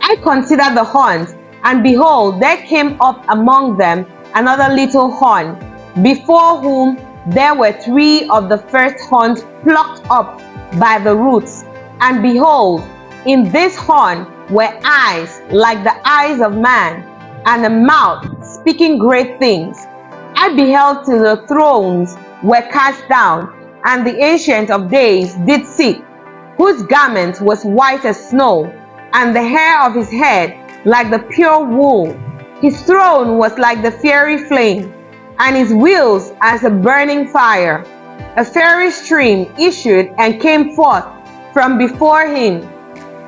Speaker 1: I considered the horns, and behold, there came up among them another little horn, before whom there were 3 of the first horns plucked up by the roots. And behold, in this horn were eyes like the eyes of man, and a mouth speaking great things. I beheld till the thrones were cast down, and the Ancient of Days did sit, whose garment was white as snow, and the hair of his head like the pure wool. His throne was like the fiery flame, and his wheels as a burning fire. A fiery stream issued and came forth from before him.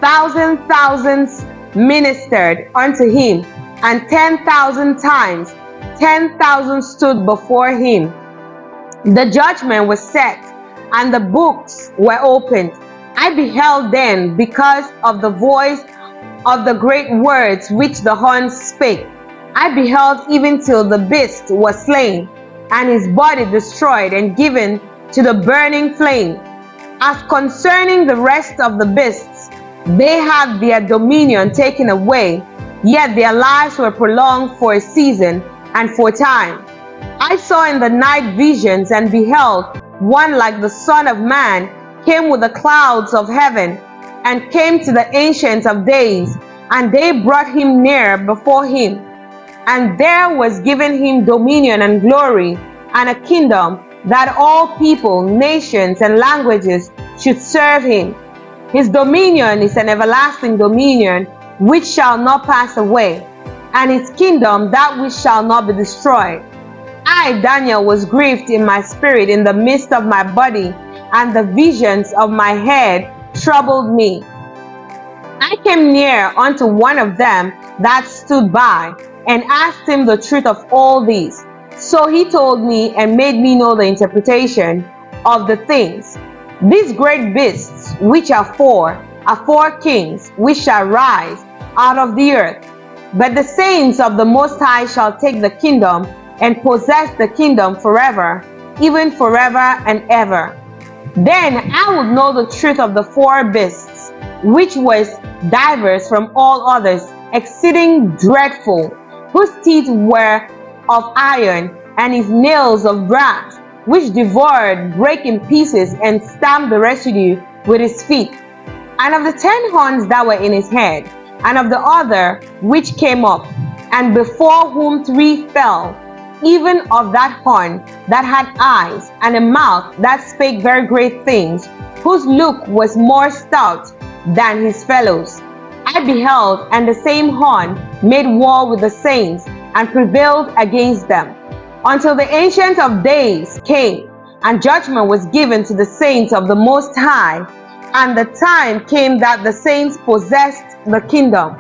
Speaker 1: Thousands ministered unto him, and 10,000 times 10,000 stood before him. The judgment was set, and the books were opened. I beheld then, because of the voice of the great words which the horns spake. I beheld even till the beast was slain, and his body destroyed and given to the burning flame. As concerning the rest of the beasts, they had their dominion taken away, yet their lives were prolonged for a season and for time. I saw in the night visions, and beheld one like the Son of Man came with the clouds of heaven, and came to the Ancient of Days, and they brought him near before him. And there was given him dominion and glory, and a kingdom, that all people, nations, and languages should serve him. His dominion is an everlasting dominion, which shall not pass away, and his kingdom that which shall not be destroyed. I, Daniel, was grieved in my spirit in the midst of my body, and the visions of my head troubled me. I came near unto one of them that stood by, and asked him the truth of all these. So he told me and made me know the interpretation of the things. These great beasts, which are 4 kings, which shall rise out of the earth. But the saints of the Most High shall take the kingdom, and possess the kingdom forever, even forever and ever. Then I would know the truth of the 4 beasts, which was diverse from all others, exceeding dreadful, whose teeth were of iron, and his nails of brass, which devoured, brake in pieces, and stamped the residue with his feet. And of the 10 horns that were in his head, and of the other which came up, and before whom 3 fell, even of that horn that had eyes, and a mouth that spake very great things, whose look was more stout than his fellows. I beheld, and the same horn made war with the saints, and prevailed against them, until the Ancient of Days came, and judgment was given to the saints of the Most High, and the time came that the saints possessed the kingdom.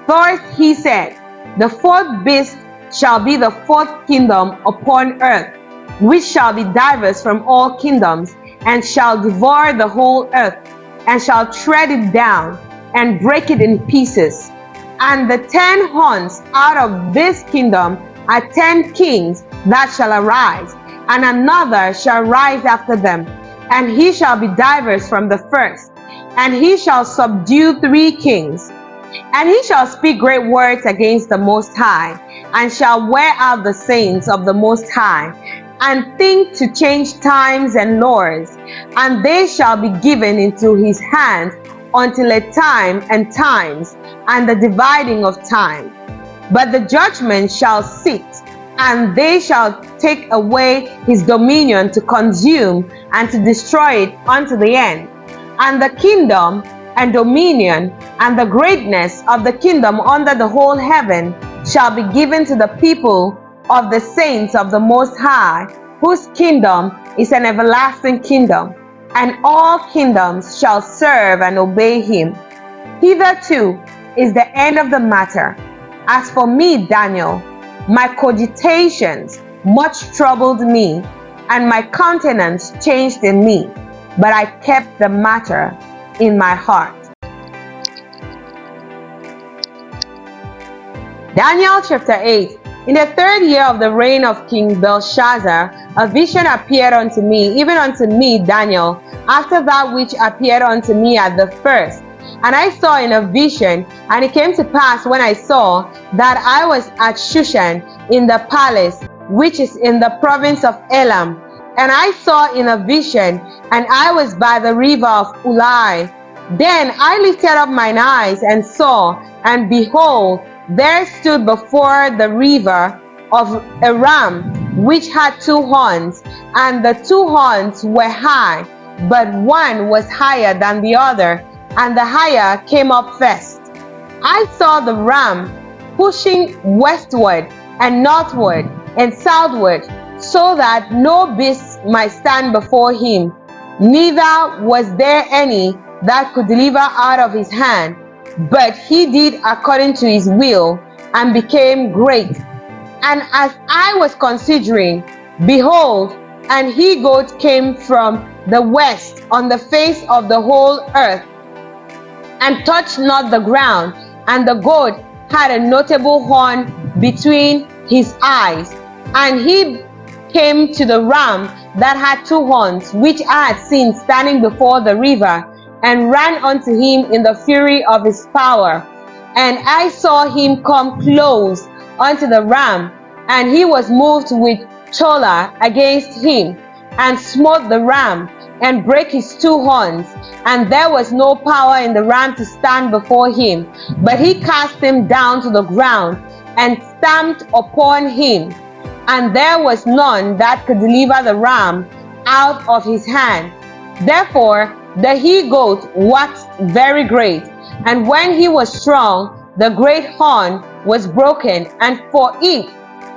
Speaker 1: First he said, The 4th beast shall be the 4th kingdom upon earth, which shall be diverse from all kingdoms, and shall devour the whole earth, and shall tread it down, and break it in pieces. And the 10 horns out of this kingdom are 10 kings that shall arise, and another shall rise after them, and he shall be diverse from the first, and he shall subdue 3 kings. And he shall speak great words against the Most High, and shall wear out the saints of the Most High, and think to change times and laws, and they shall be given into his hand until a time and times, and the dividing of time. But the judgment shall sit, and they shall take away his dominion to consume and to destroy it unto the end. And the kingdom and dominion and the greatness of the kingdom under the whole heaven shall be given to the people of the saints of the Most High, whose kingdom is an everlasting kingdom, and all kingdoms shall serve and obey him. Hitherto is the end of the matter. As for me, Daniel, my cogitations much troubled me, and my countenance changed in me, but I kept the matter in my heart. Daniel chapter 8. In the 3rd year of the reign of King Belshazzar, a vision appeared unto me, even unto me, Daniel, after that which appeared unto me at the first. And I saw in a vision, and it came to pass when I saw, that I was at Shushan in the palace, which is in the province of Elam. And I saw in a vision, and I was by the river of Ulai. Then I lifted up mine eyes and saw, and behold, there stood before the river of a ram, which had 2 horns, and the 2 horns were high, but one was higher than the other, and the higher came up first. I saw the ram pushing westward and northward and southward, so that no beast might stand before him, neither was there any that could deliver out of his hand, but he did according to his will, and became great. And as I was considering, behold, an he-goat came from the west on the face of the whole earth, and touched not the ground, and the goat had a notable horn between his eyes. And he came to the ram that had 2 horns, which I had seen standing before the river, and ran unto him in the fury of his power. And I saw him come close unto the ram, and he was moved with choler against him, and smote the ram, and brake his 2 horns, and there was no power in the ram to stand before him, but he cast him down to the ground, and stamped upon him, and there was none that could deliver the ram out of his hand. Therefore the he-goat waxed very great, and when he was strong, the great horn was broken, and for it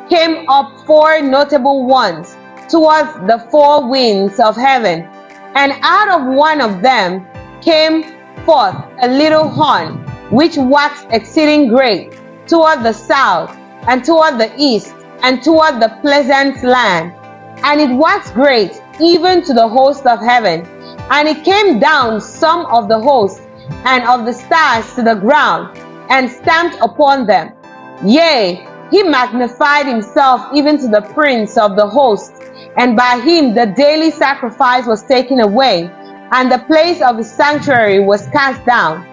Speaker 1: came up 4 notable ones towards the 4 winds of heaven. And out of one of them came forth a little horn, which waxed exceeding great, toward the south, and toward the east, and toward the pleasant land. And it waxed great, even to the host of heaven. And it came down some of the host and of the stars to the ground, and stamped upon them. Yea, he magnified himself even to the prince of the host, and by him the daily sacrifice was taken away, and the place of his sanctuary was cast down.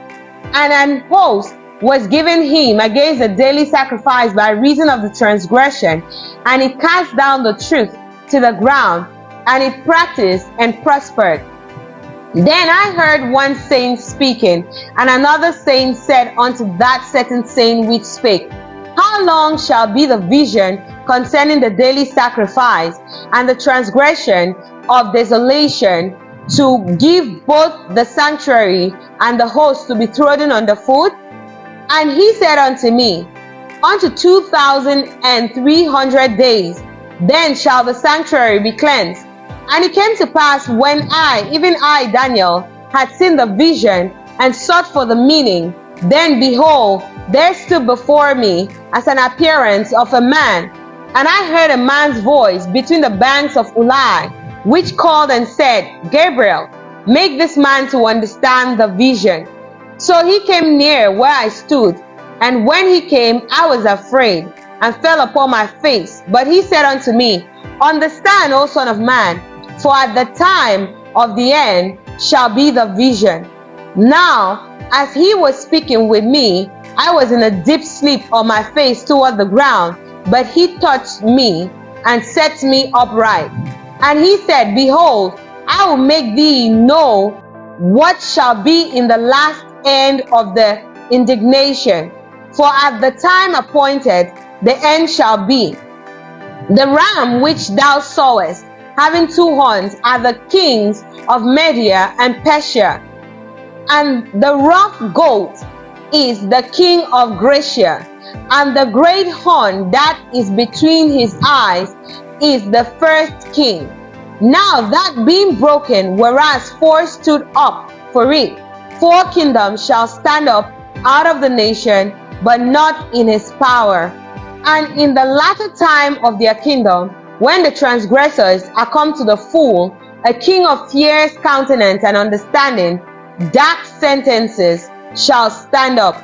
Speaker 1: And an host was given him against the daily sacrifice by reason of the transgression, and he cast down the truth to the ground, and it practiced and prospered. Then I heard one saint speaking, and another saint said unto that certain saint which spake, How long shall be the vision concerning the daily sacrifice, and the transgression of desolation, to give both the sanctuary and the host to be trodden under foot? And he said unto me, Unto 2,300 days, then shall the sanctuary be cleansed. And it came to pass, when I, even I, Daniel, had seen the vision and sought for the meaning, then behold, there stood before me as an appearance of a man. And I heard a man's voice between the banks of Ulai, which called and said, Gabriel, make this man to understand the vision. So he came near where I stood, and when he came, I was afraid, and fell upon my face. But he said unto me, Understand, O son of man, for at the time of the end shall be the vision. Now, as he was speaking with me, I was in a deep sleep on my face toward the ground, but he touched me and set me upright. And he said, Behold, I will make thee know what shall be in the last end of the indignation. For at the time appointed, the end shall be. The ram which thou sawest, having 2 horns, are the kings of Media and Persia. And the rough goat is the king of Gracia. And the great horn that is between his eyes is the first king. Now that being broken, whereas 4 stood up for it, 4 kingdoms shall stand up out of the nation, but not in his power. And in the latter time of their kingdom, when the transgressors are come to the full, a king of fierce countenance and understanding, dark sentences shall stand up.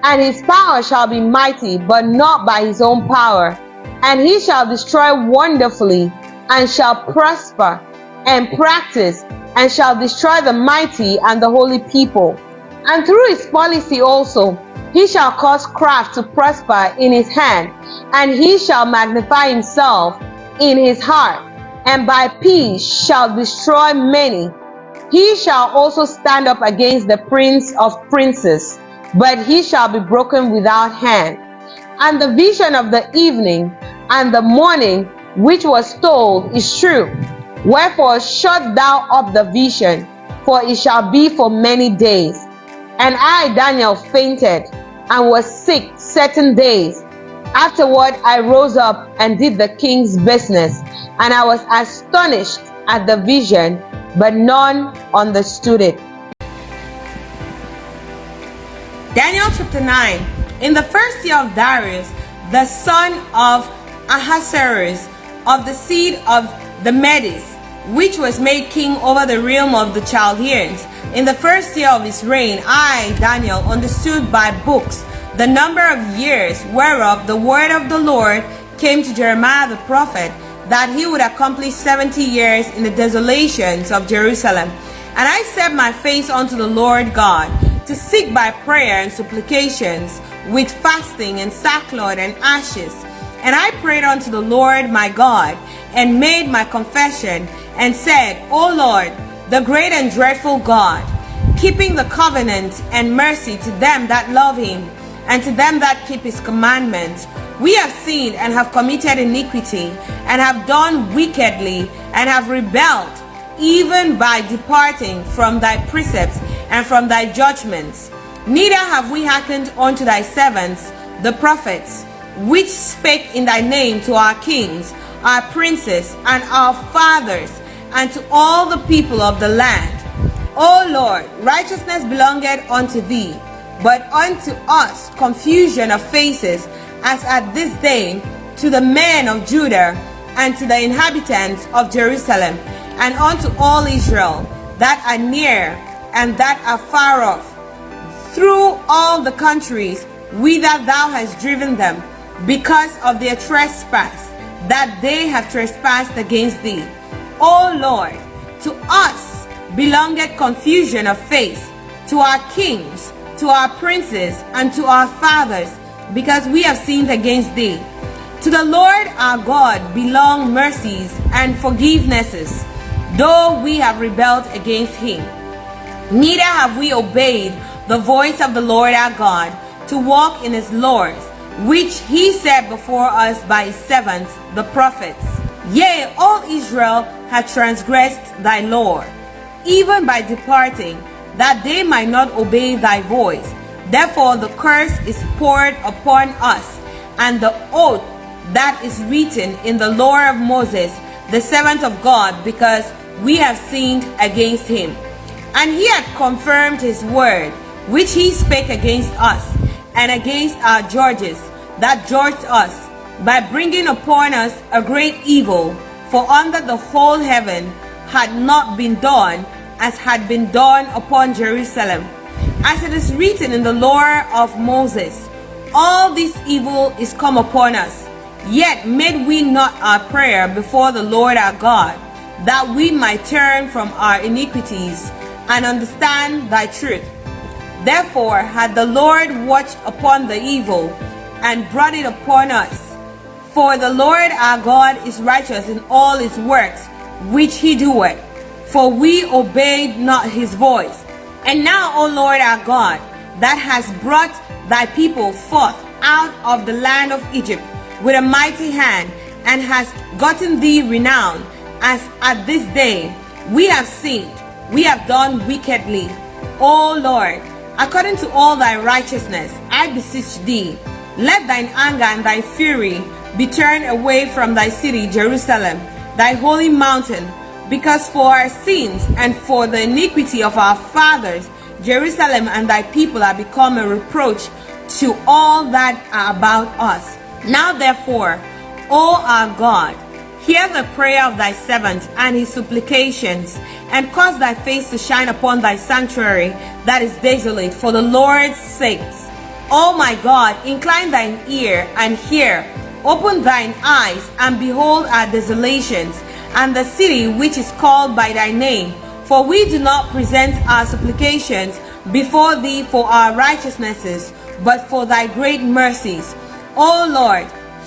Speaker 1: And his power shall be mighty, but not by his own power. And he shall destroy wonderfully, and shall prosper and practice, and shall destroy the mighty and the holy people. And through his policy also, he shall cause craft to prosper in his hand, and he shall magnify himself in his heart, and by peace shall destroy many. He shall also stand up against the prince of princes, but he shall be broken without hand. And the vision of the evening and the morning which was told is true. Wherefore shut thou up the vision, for it shall be for many days. And I, Daniel, fainted and was sick certain days. Afterward I rose up and did the king's business, and I was astonished at the vision, but none understood it.
Speaker 2: Daniel chapter 9. In the first year of Darius, the son of Ahasuerus, of the seed of the Medes, which was made king over the realm of the Chaldeans, in the first year of his reign, I, Daniel, understood by books the number of years whereof the word of the Lord came to Jeremiah the prophet, that he would accomplish 70 years in the desolations of Jerusalem. And I set my face unto the Lord God, to seek by prayer and supplications, with fasting and sackcloth and ashes. And I prayed unto the Lord my God, and made my confession, and said, O Lord, the great and dreadful God, keeping the covenant and mercy to them that love him, and to them that keep his commandments, we have sinned and have committed iniquity, and have done wickedly, and have rebelled, even by departing from thy precepts and from thy judgments. Neither have we hearkened unto thy servants, the prophets, which spake in thy name to our kings, our princes, and our fathers, and to all the people of the land. O Lord, righteousness belongeth unto thee, but unto us confusion of faces, as at this day, to the men of Judah, and to the inhabitants of Jerusalem, and unto all Israel, that are near and that are far off, through all the countries whither thou hast driven them, because of their trespass, that they have trespassed against thee. O Lord, to us belongeth confusion of face, to our kings, to our princes, and to our fathers, because we have sinned against thee. To the Lord our God belong mercies and forgivenesses, though we have rebelled against him. Neither have we obeyed the voice of the Lord our God, to walk in his laws, which he set before us by his servants the prophets. Yea, all Israel hath transgressed thy law, even by departing, that they might not obey thy voice. Therefore the curse is poured upon us, and the oath that is written in the law of Moses, the servant of God, because we have sinned against him. And he hath confirmed his word, which he spake against us, and against our judges that judged us, by bringing upon us a great evil, for under the whole heaven had not been done as had been done upon Jerusalem. As it is written in the law of Moses, all this evil is come upon us, yet made we not our prayer before the Lord our God, that we might turn from our iniquities and understand thy truth. Therefore had the Lord watched upon the evil, and brought it upon us. For the Lord our God is righteous in all his works which he doeth. for we obeyed not his voice. And now, O Lord our God, that has brought thy people forth out of the land of Egypt with a mighty hand, and has gotten thee renown, as at this day we have sinned, we have done wickedly. O Lord, according to all thy righteousness, I beseech thee, let thine anger and thy fury be turned away from thy city Jerusalem, thy holy mountain, because for our sins and for the iniquity of our fathers, Jerusalem and thy people are become a reproach to all that are about us. Now therefore, O our God, hear the prayer of thy servant and his supplications, and cause thy face to shine upon thy sanctuary that is desolate, for the Lord's sake. O my God, incline thine ear and hear, open thine eyes and behold our desolations, and the city which is called by thy name. For we do not present our supplications before thee for our righteousnesses, but for thy great mercies. O Lord,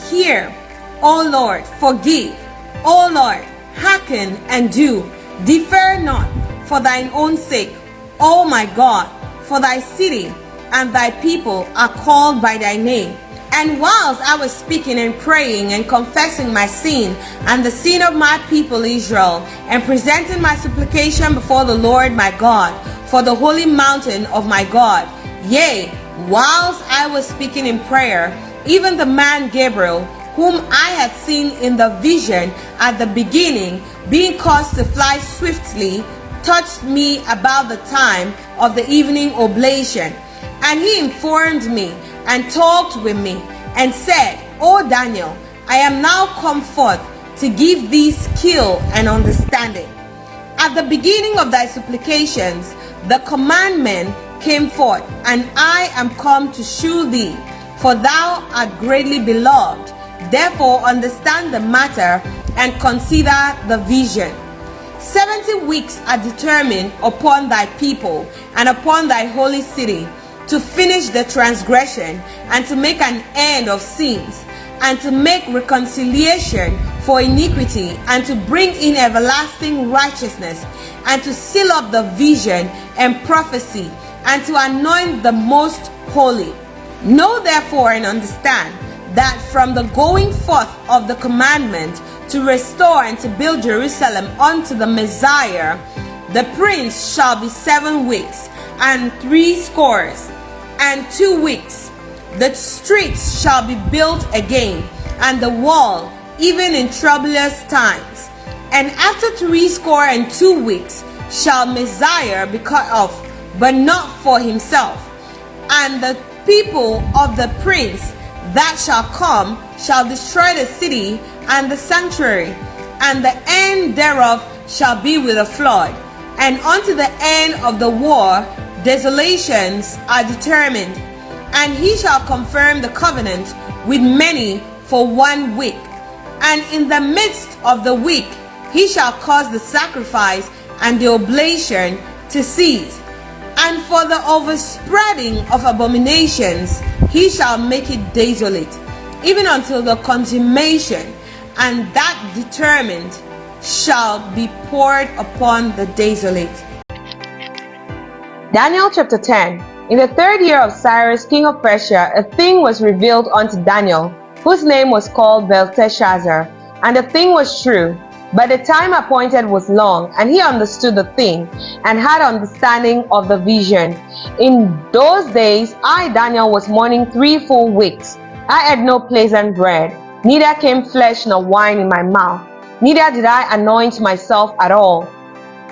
Speaker 2: hear. O Lord, forgive. O Lord, hearken and do. Defer not for thine own sake. O my God, for thy city and thy people are called by thy name. And whilst I was speaking and praying and confessing my sin and the sin of my people Israel, and presenting my supplication before the Lord my God, for the holy mountain of my God, yea, whilst I was speaking in prayer, even the man Gabriel, whom I had seen in the vision at the beginning, being caused to fly swiftly, touched me about the time of the evening oblation. And he informed me and talked with me and said, O Daniel, I am now come forth to give thee skill and understanding. At the beginning of thy supplications, the commandment came forth, and I am come to shew thee, for thou art greatly beloved. Therefore understand the matter and consider the vision. 70 weeks are determined upon thy people and upon thy holy city, to finish the transgression, and to make an end of sins, and to make reconciliation for iniquity, and to bring in everlasting righteousness, and to seal up the vision and prophecy, and to anoint the most holy. Know therefore and understand that from the going forth of the commandment to restore and to build Jerusalem unto the Messiah, the prince shall be 7 weeks and 62 weeks. The streets shall be built again, and the wall, even in troublous times. And after 62 weeks shall Messiah be cut off, but not for himself. And the people of the prince that shall come shall destroy the city and the sanctuary, and the end thereof shall be with a flood. And unto the end of the war desolations are determined. And he shall confirm the covenant with many for 1 week. And in the midst of the week he shall cause the sacrifice and the oblation to cease. And for the overspreading of abominations he shall make it desolate, even until the consummation, and that determined shall be poured upon the desolate.
Speaker 1: Daniel chapter 10. In the 3rd year of Cyrus, king of Persia, a thing was revealed unto Daniel, whose name was called Belteshazzar. And the thing was true, but the time appointed was long, and he understood the thing, and had understanding of the vision. In those days I, Daniel, was mourning 3 full weeks. I had no pleasant bread, neither came flesh nor wine in my mouth, neither did I anoint myself at all,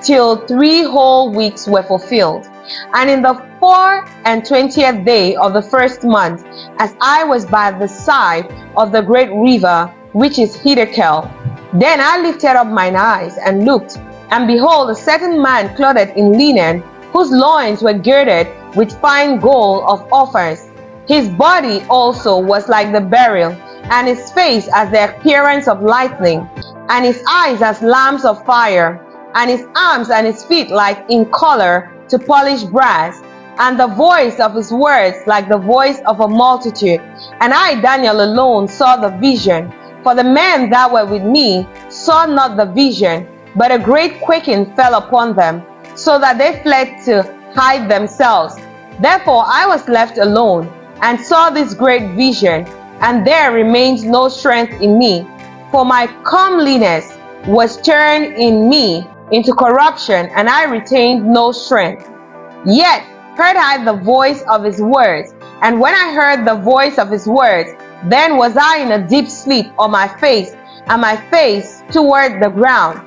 Speaker 1: till 3 whole weeks were fulfilled. And in the 24th day of the 1st month, as I was by the side of the great river, which is Hiddekel, then I lifted up mine eyes and looked, and behold, a certain man clothed in linen, whose loins were girded with fine gold of Ophir. His body also was like the beryl, and his face as the appearance of lightning, and his eyes as lamps of fire, and his arms and his feet like in color to polished brass, and the voice of his words like the voice of a multitude. And I, Daniel, alone saw the vision, for the men that were with me saw not the vision, But a great quaking fell upon them, so that they fled to hide themselves. Therefore I was left alone, and saw this great vision, and there remained no strength in me, for my comeliness was turned in me into corruption, and I retained no strength. Yet heard I the voice of his words, and when I heard the voice of his words, then was I in a deep sleep on my face, and my face toward the ground.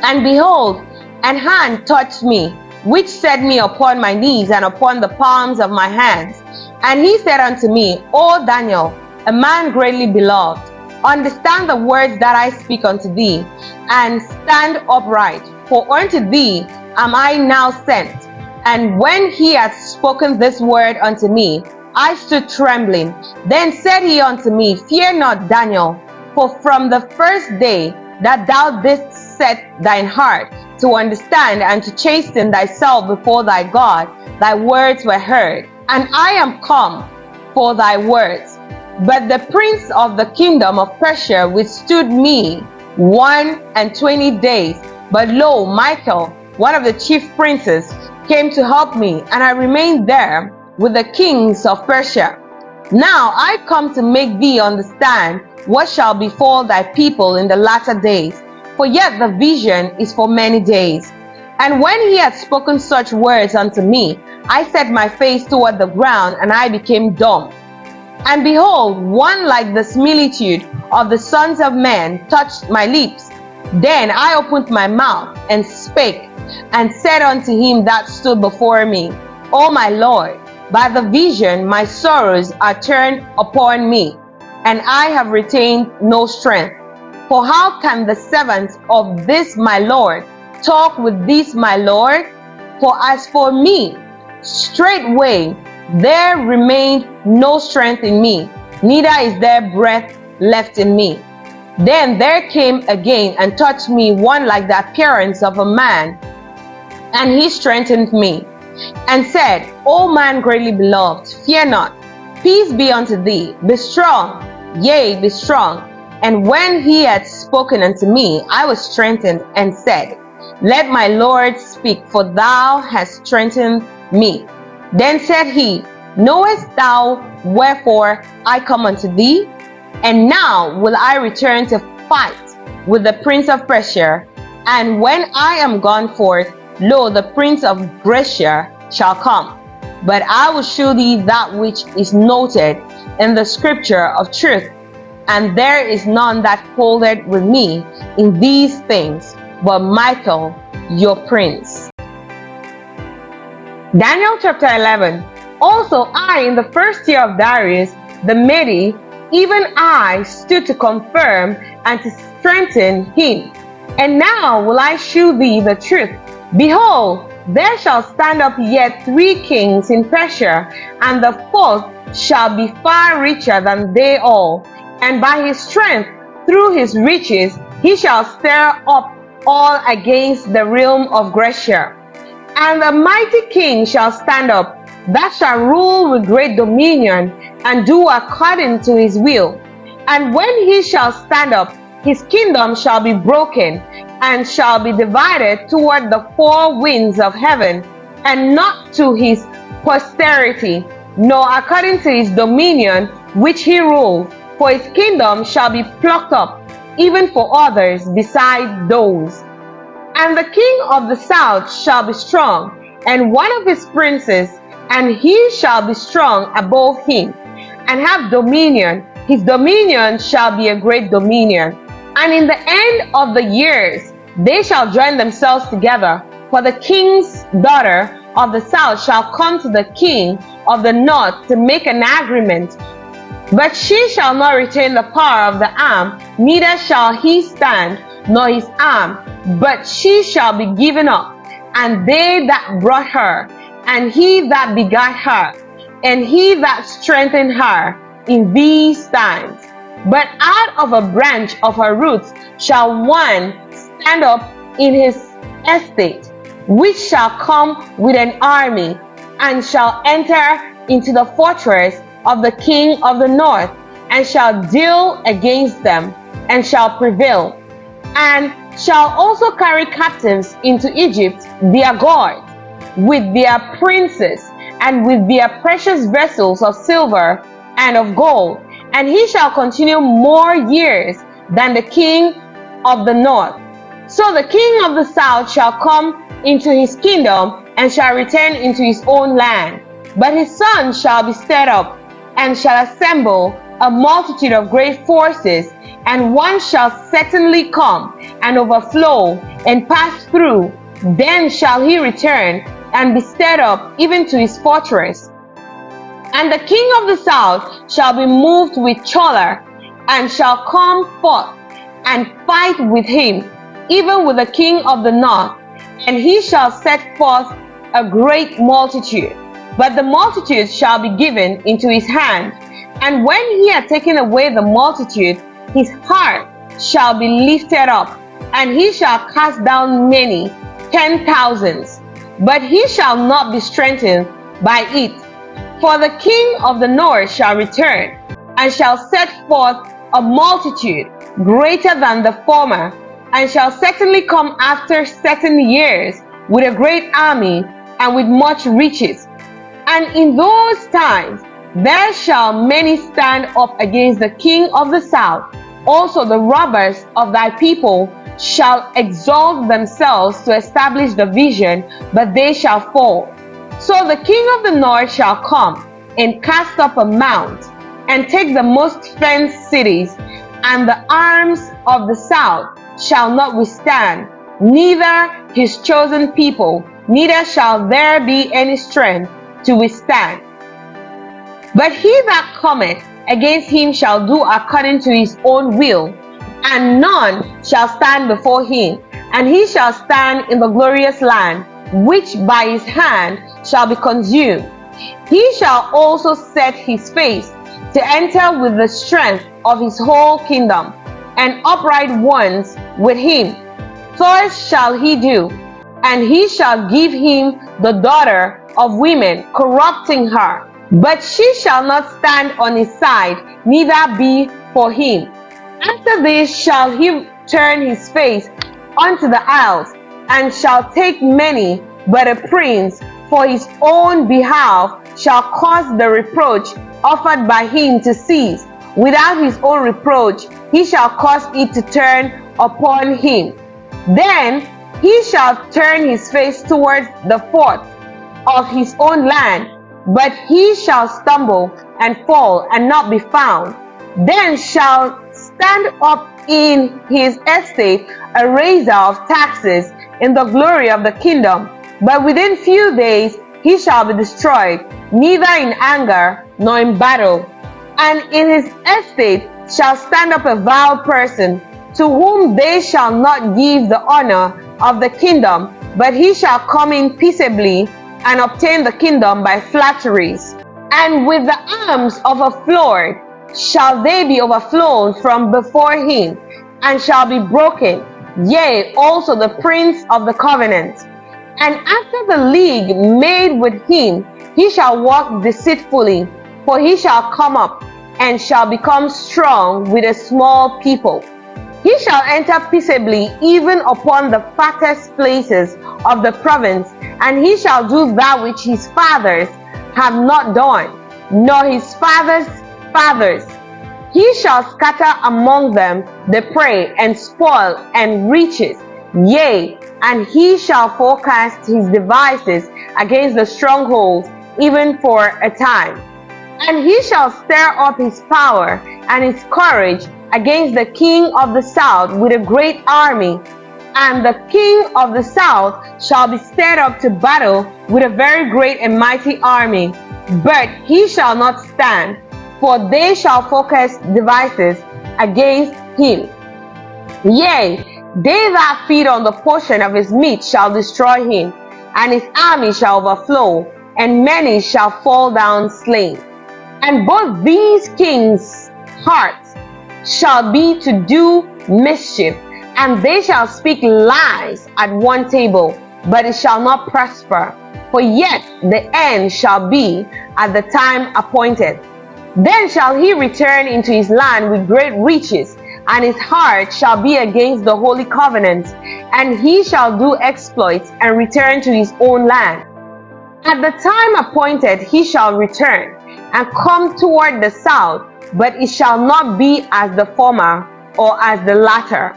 Speaker 1: And behold, an hand touched me, which set me upon my knees and upon the palms of my hands. And he said unto me, O Daniel, a man greatly beloved, understand the words that I speak unto thee, and stand upright, for unto thee am I now sent. And when he had spoken this word unto me, I stood trembling. Then said he unto me, Fear not, Daniel, for from the first day that thou didst set thine heart to understand and to chasten thyself before thy God, thy words were heard, and I am come for thy words. But the prince of the kingdom of Persia withstood me 21 days. But lo, Michael, one of the chief princes, came to help me, and I remained there with the kings of Persia. Now I come to make thee understand what shall befall thy people in the latter days, for yet the vision is for many days. And when he had spoken such words unto me, I set my face toward the ground, and I became dumb. And behold, one like the similitude of the sons of men touched my lips. Then I opened my mouth and spake, and said unto him that stood before me, O my Lord, by the vision my sorrows are turned upon me, and I have retained no strength. For how can the servants of this my Lord talk with this my Lord? For as for me, straightway there remained no strength in me, neither is there breath left in me. Then there came again and touched me one like the appearance of a man, and he strengthened me, and said, O man greatly beloved, fear not, peace be unto thee, be strong, yea, be strong. And when he had spoken unto me, I was strengthened, and said, Let my Lord speak, for thou hast strengthened me. Then said he, Knowest thou wherefore I come unto thee? And now will I return to fight with the prince of Persia, and when I am gone forth, lo, the prince of Grecia shall come. But I will shew thee that which is noted in the scripture of truth, and there is none that holdeth with me in these things, but Michael, your prince. Daniel chapter 11. Also I, in the first year of Darius the Mede, even I stood to confirm and to strengthen him. And now will I shew thee the truth. Behold, there shall stand up yet 3 kings in Persia, and the 4th shall be far richer than they all. And by his strength, through his riches, he shall stir up all against the realm of Grecia. And the mighty king shall stand up, that shall rule with great dominion, and do according to his will. And when he shall stand up, his kingdom shall be broken, and shall be divided toward the 4 winds of heaven, and not to his posterity, nor according to his dominion which he ruled. For his kingdom shall be plucked up, even for others beside those. And the king of the south shall be strong, and one of his princes, and he shall be strong above him, and have dominion. His dominion shall be a great dominion. And in the end of the years they shall join themselves together, for the king's daughter of the south shall come to the king of the north to make an agreement. But she shall not retain the power of the arm, neither shall he stand, nor his arm, but she shall be given up, and they that brought her, and he that begat her, and he that strengthened her in these times. But out of a branch of her roots shall one stand up in his estate, which shall come with an army, and shall enter into the fortress of the king of the north, and shall deal against them, and shall prevail. And shall also carry captives into Egypt their gods, with their princes, and with their precious vessels of silver and of gold, and he shall continue more years than the king of the north. So the king of the south shall come into his kingdom, and shall return into his own land. But his son shall be stirred up, and shall assemble a multitude of great forces, and one shall certainly come and overflow and pass through. Then shall he return and be stirred up even to his fortress. And the king of the south shall be moved with choler, and shall come forth and fight with him, even with the king of the north, and he shall set forth a great multitude. But the multitude shall be given into his hand, and when he had taken away the multitude, his heart shall be lifted up, and he shall cast down many 10,000s, but he shall not be strengthened by it. For the king of the north shall return, and shall set forth a multitude greater than the former, and shall certainly come after certain years with a great army and with much riches. And in those times there shall many stand up against the king of the south. Also the robbers of thy people shall exalt themselves to establish the vision, but they shall fall. So the king of the north shall come and cast up a mount, and take the most fenced cities, and the arms of the south shall not withstand, neither his chosen people, neither shall there be any strength to withstand. But he that cometh against him shall do according to his own will, and none shall stand before him. And he shall stand in the glorious land, which by his hand shall be consumed. He shall also set his face to enter with the strength of his whole kingdom, and upright ones with him. Thus shall he do, and he shall give him the daughter of women, corrupting her. But she shall not stand on his side, neither be for him. After this shall he turn his face unto the isles, and shall take many, but a prince for his own behalf shall cause the reproach offered by him to cease. Without his own reproach he shall cause it to turn upon him. Then he shall turn his face towards the fourth of his own land, but he shall stumble and fall and not be found. Then shall stand up in his estate a raiser of taxes in the glory of the kingdom, but within few days he shall be destroyed, neither in anger nor in battle. And in his estate shall stand up a vile person, to whom they shall not give the honor of the kingdom, but he shall come in peaceably and obtain the kingdom by flatteries. And with the arms of a flood shall they be overflown from before him, and shall be broken, yea, also the prince of the covenant. And after the league made with him, he shall walk deceitfully, for he shall come up, and shall become strong with a small people. He shall enter peaceably even upon the fattest places of the province, and he shall do that which his fathers have not done, nor his fathers' fathers. He shall scatter among them the prey, and spoil, and riches, yea, and he shall forecast his devices against the strongholds, even for a time. And he shall stir up his power and his courage against the king of the south with a great army. And the king of the south shall be stirred up to battle with a very great and mighty army. But he shall not stand, for they shall focus devices against him. Yea, they that feed on the portion of his meat shall destroy him, and his army shall overflow, and many shall fall down slain. And both these kings' hearts shall be to do mischief, and they shall speak lies at one table, but it shall not prosper, for yet the end shall be at the time appointed. Then shall he return into his land with great riches, and his heart shall be against the holy covenant, and he shall do exploits and return to his own land. At the time appointed he shall return and come toward the south, but it shall not be as the former or as the latter.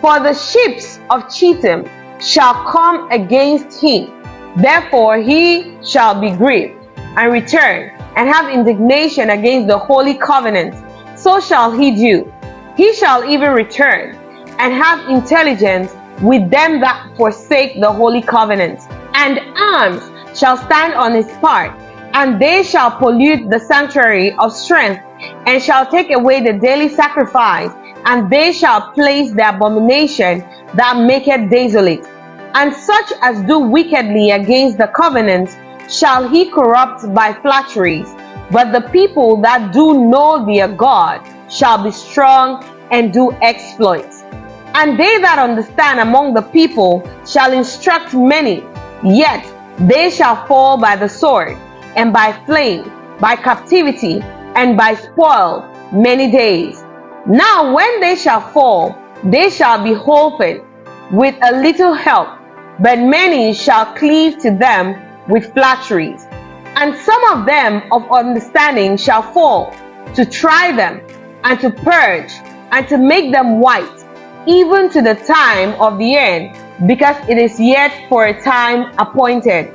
Speaker 1: For the ships of Chittim shall come against him, therefore he shall be grieved, and return, and have indignation against the holy covenant. So shall he do. He shall even return, and have intelligence with them that forsake the holy covenant. And arms shall stand on his part, and they shall pollute the sanctuary of strength, and shall take away the daily sacrifice, and they shall place the abomination that maketh desolate. And such as do wickedly against the covenant shall he corrupt by flatteries. But the people that do know their God shall be strong and do exploits. And they that understand among the people shall instruct many, yet they shall fall by the sword, and by flame, by captivity, and by spoil many days. Now when they shall fall, they shall be holpen with a little help, but many shall cleave to them with flatteries. And some of them of understanding shall fall, to try them, and to purge, and to make them white, even to the time of the end, because it is yet for a time appointed.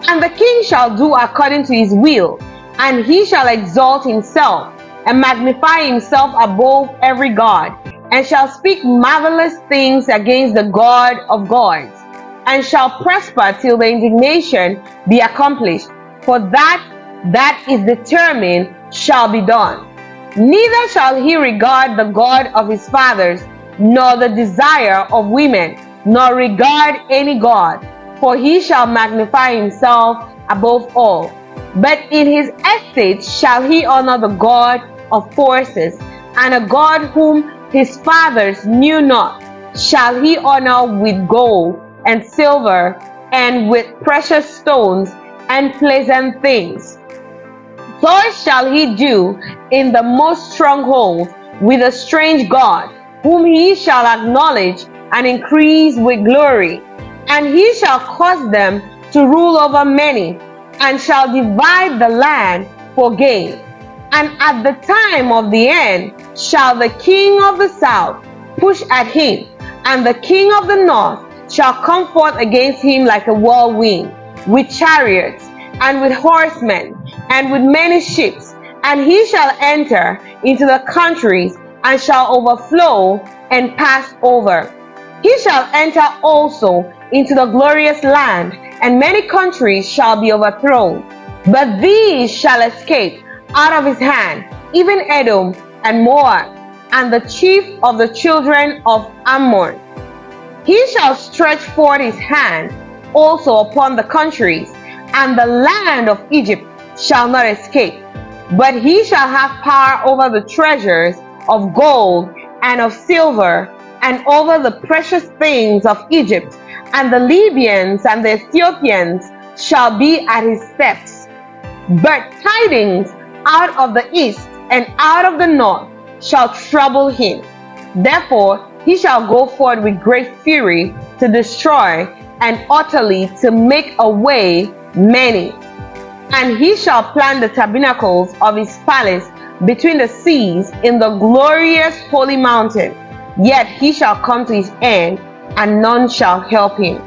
Speaker 1: And the king shall do according to his will, and he shall exalt himself, and magnify himself above every god, and shall speak marvelous things against the God of gods, and shall prosper till the indignation be accomplished, for that is determined shall be done. Neither shall he regard the God of his fathers, nor the desire of women, nor regard any god, for he shall magnify himself above all. But in his estate shall he honor the God of forces, and a God whom his fathers knew not shall he honor with gold and silver, and with precious stones and pleasant things. So shall he do in the most stronghold with a strange God, whom he shall acknowledge and increase with glory. And he shall cause them to rule over many, and shall divide the land for gain. And at the time of the end shall the king of the south push at him, and the king of the north shall come forth against him like a whirlwind, with chariots, and with horsemen, and with many ships. And he shall enter into the countries, and shall overflow and pass over. He shall enter also into the glorious land, and many countries shall be overthrown. But these shall escape out of his hand, even Edom and Moab, and the chief of the children of Ammon. He shall stretch forth his hand also upon the countries, and the land of Egypt shall not escape. But he shall have power over the treasures of gold and of silver, and over the precious things of Egypt, and the Libyans and the Ethiopians shall be at his steps. But tidings out of the east and out of the north shall trouble him. Therefore he shall go forth with great fury to destroy, and utterly to make away many. And he shall plant the tabernacles of his palace between the seas in the glorious holy mountain. Yet he shall come to his end, and none shall help him.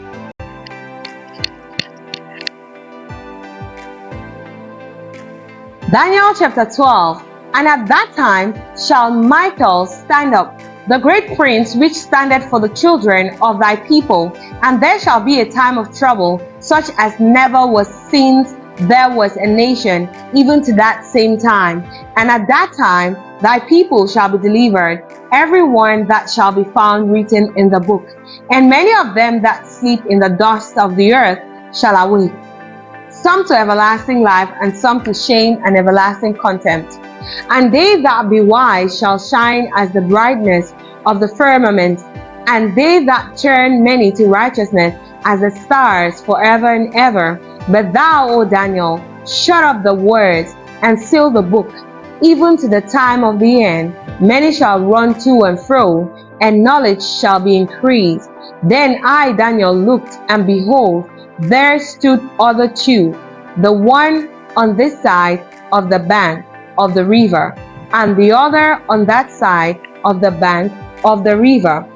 Speaker 1: Daniel chapter 12. And at that time shall Michael stand up, the great prince which standeth for the children of thy people, and there shall be a time of trouble, such as never was since there was a nation, even to that same time. And at that time thy people shall be delivered, every one that shall be found written in the book. And many of them that sleep in the dust of the earth shall awake, some to everlasting life, and some to shame and everlasting contempt. And they that be wise shall shine as the brightness of the firmament, and they that turn many to righteousness as the stars forever and ever. But thou, O Daniel, shut up the words and seal the book, even to the time of the end, many shall run to and fro, and knowledge shall be increased. Then I, Daniel, looked, and behold, there stood other two, the one on this side of the bank of the river, and the other on that side of the bank of the river.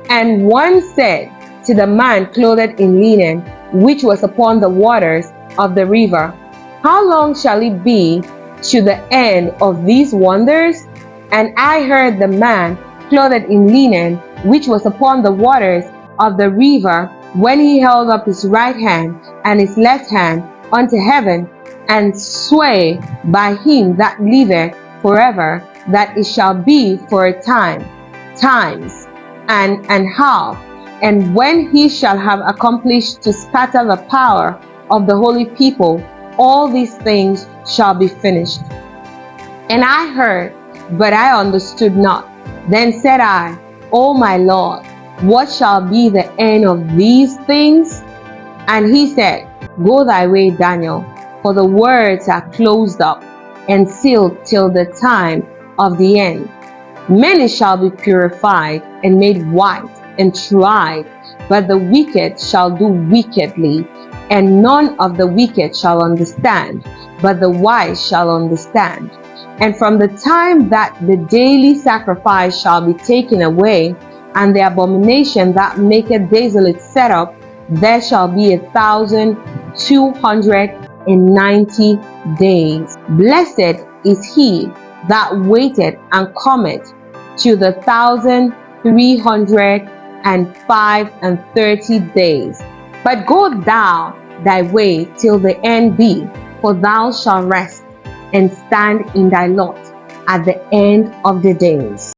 Speaker 1: And one said to the man clothed in linen, which was upon the waters of the river, How long shall it be to the end of these wonders? And I heard the man clothed in linen, which was upon the waters of the river, when he held up his right hand and his left hand unto heaven, and sware by him that liveth forever, that it shall be for a time, times, and half, and when he shall have accomplished to scatter the power of the holy people, all these things shall be finished. And I heard, but I understood not. Then said I, O my Lord, what shall be the end of these things? And he said, Go thy way, Daniel, for the words are closed up and sealed till the time of the end. Many shall be purified and made white and tried, but the wicked shall do wickedly, and none of the wicked shall understand, but the wise shall understand. And from the time that the daily sacrifice shall be taken away, and the abomination that maketh desolate set up, there shall be 1,290 days. Blessed is he that waiteth and cometh to the 1,330 days. But go thou thy way till the end be, for thou shalt rest and stand in thy lot at the end of the days.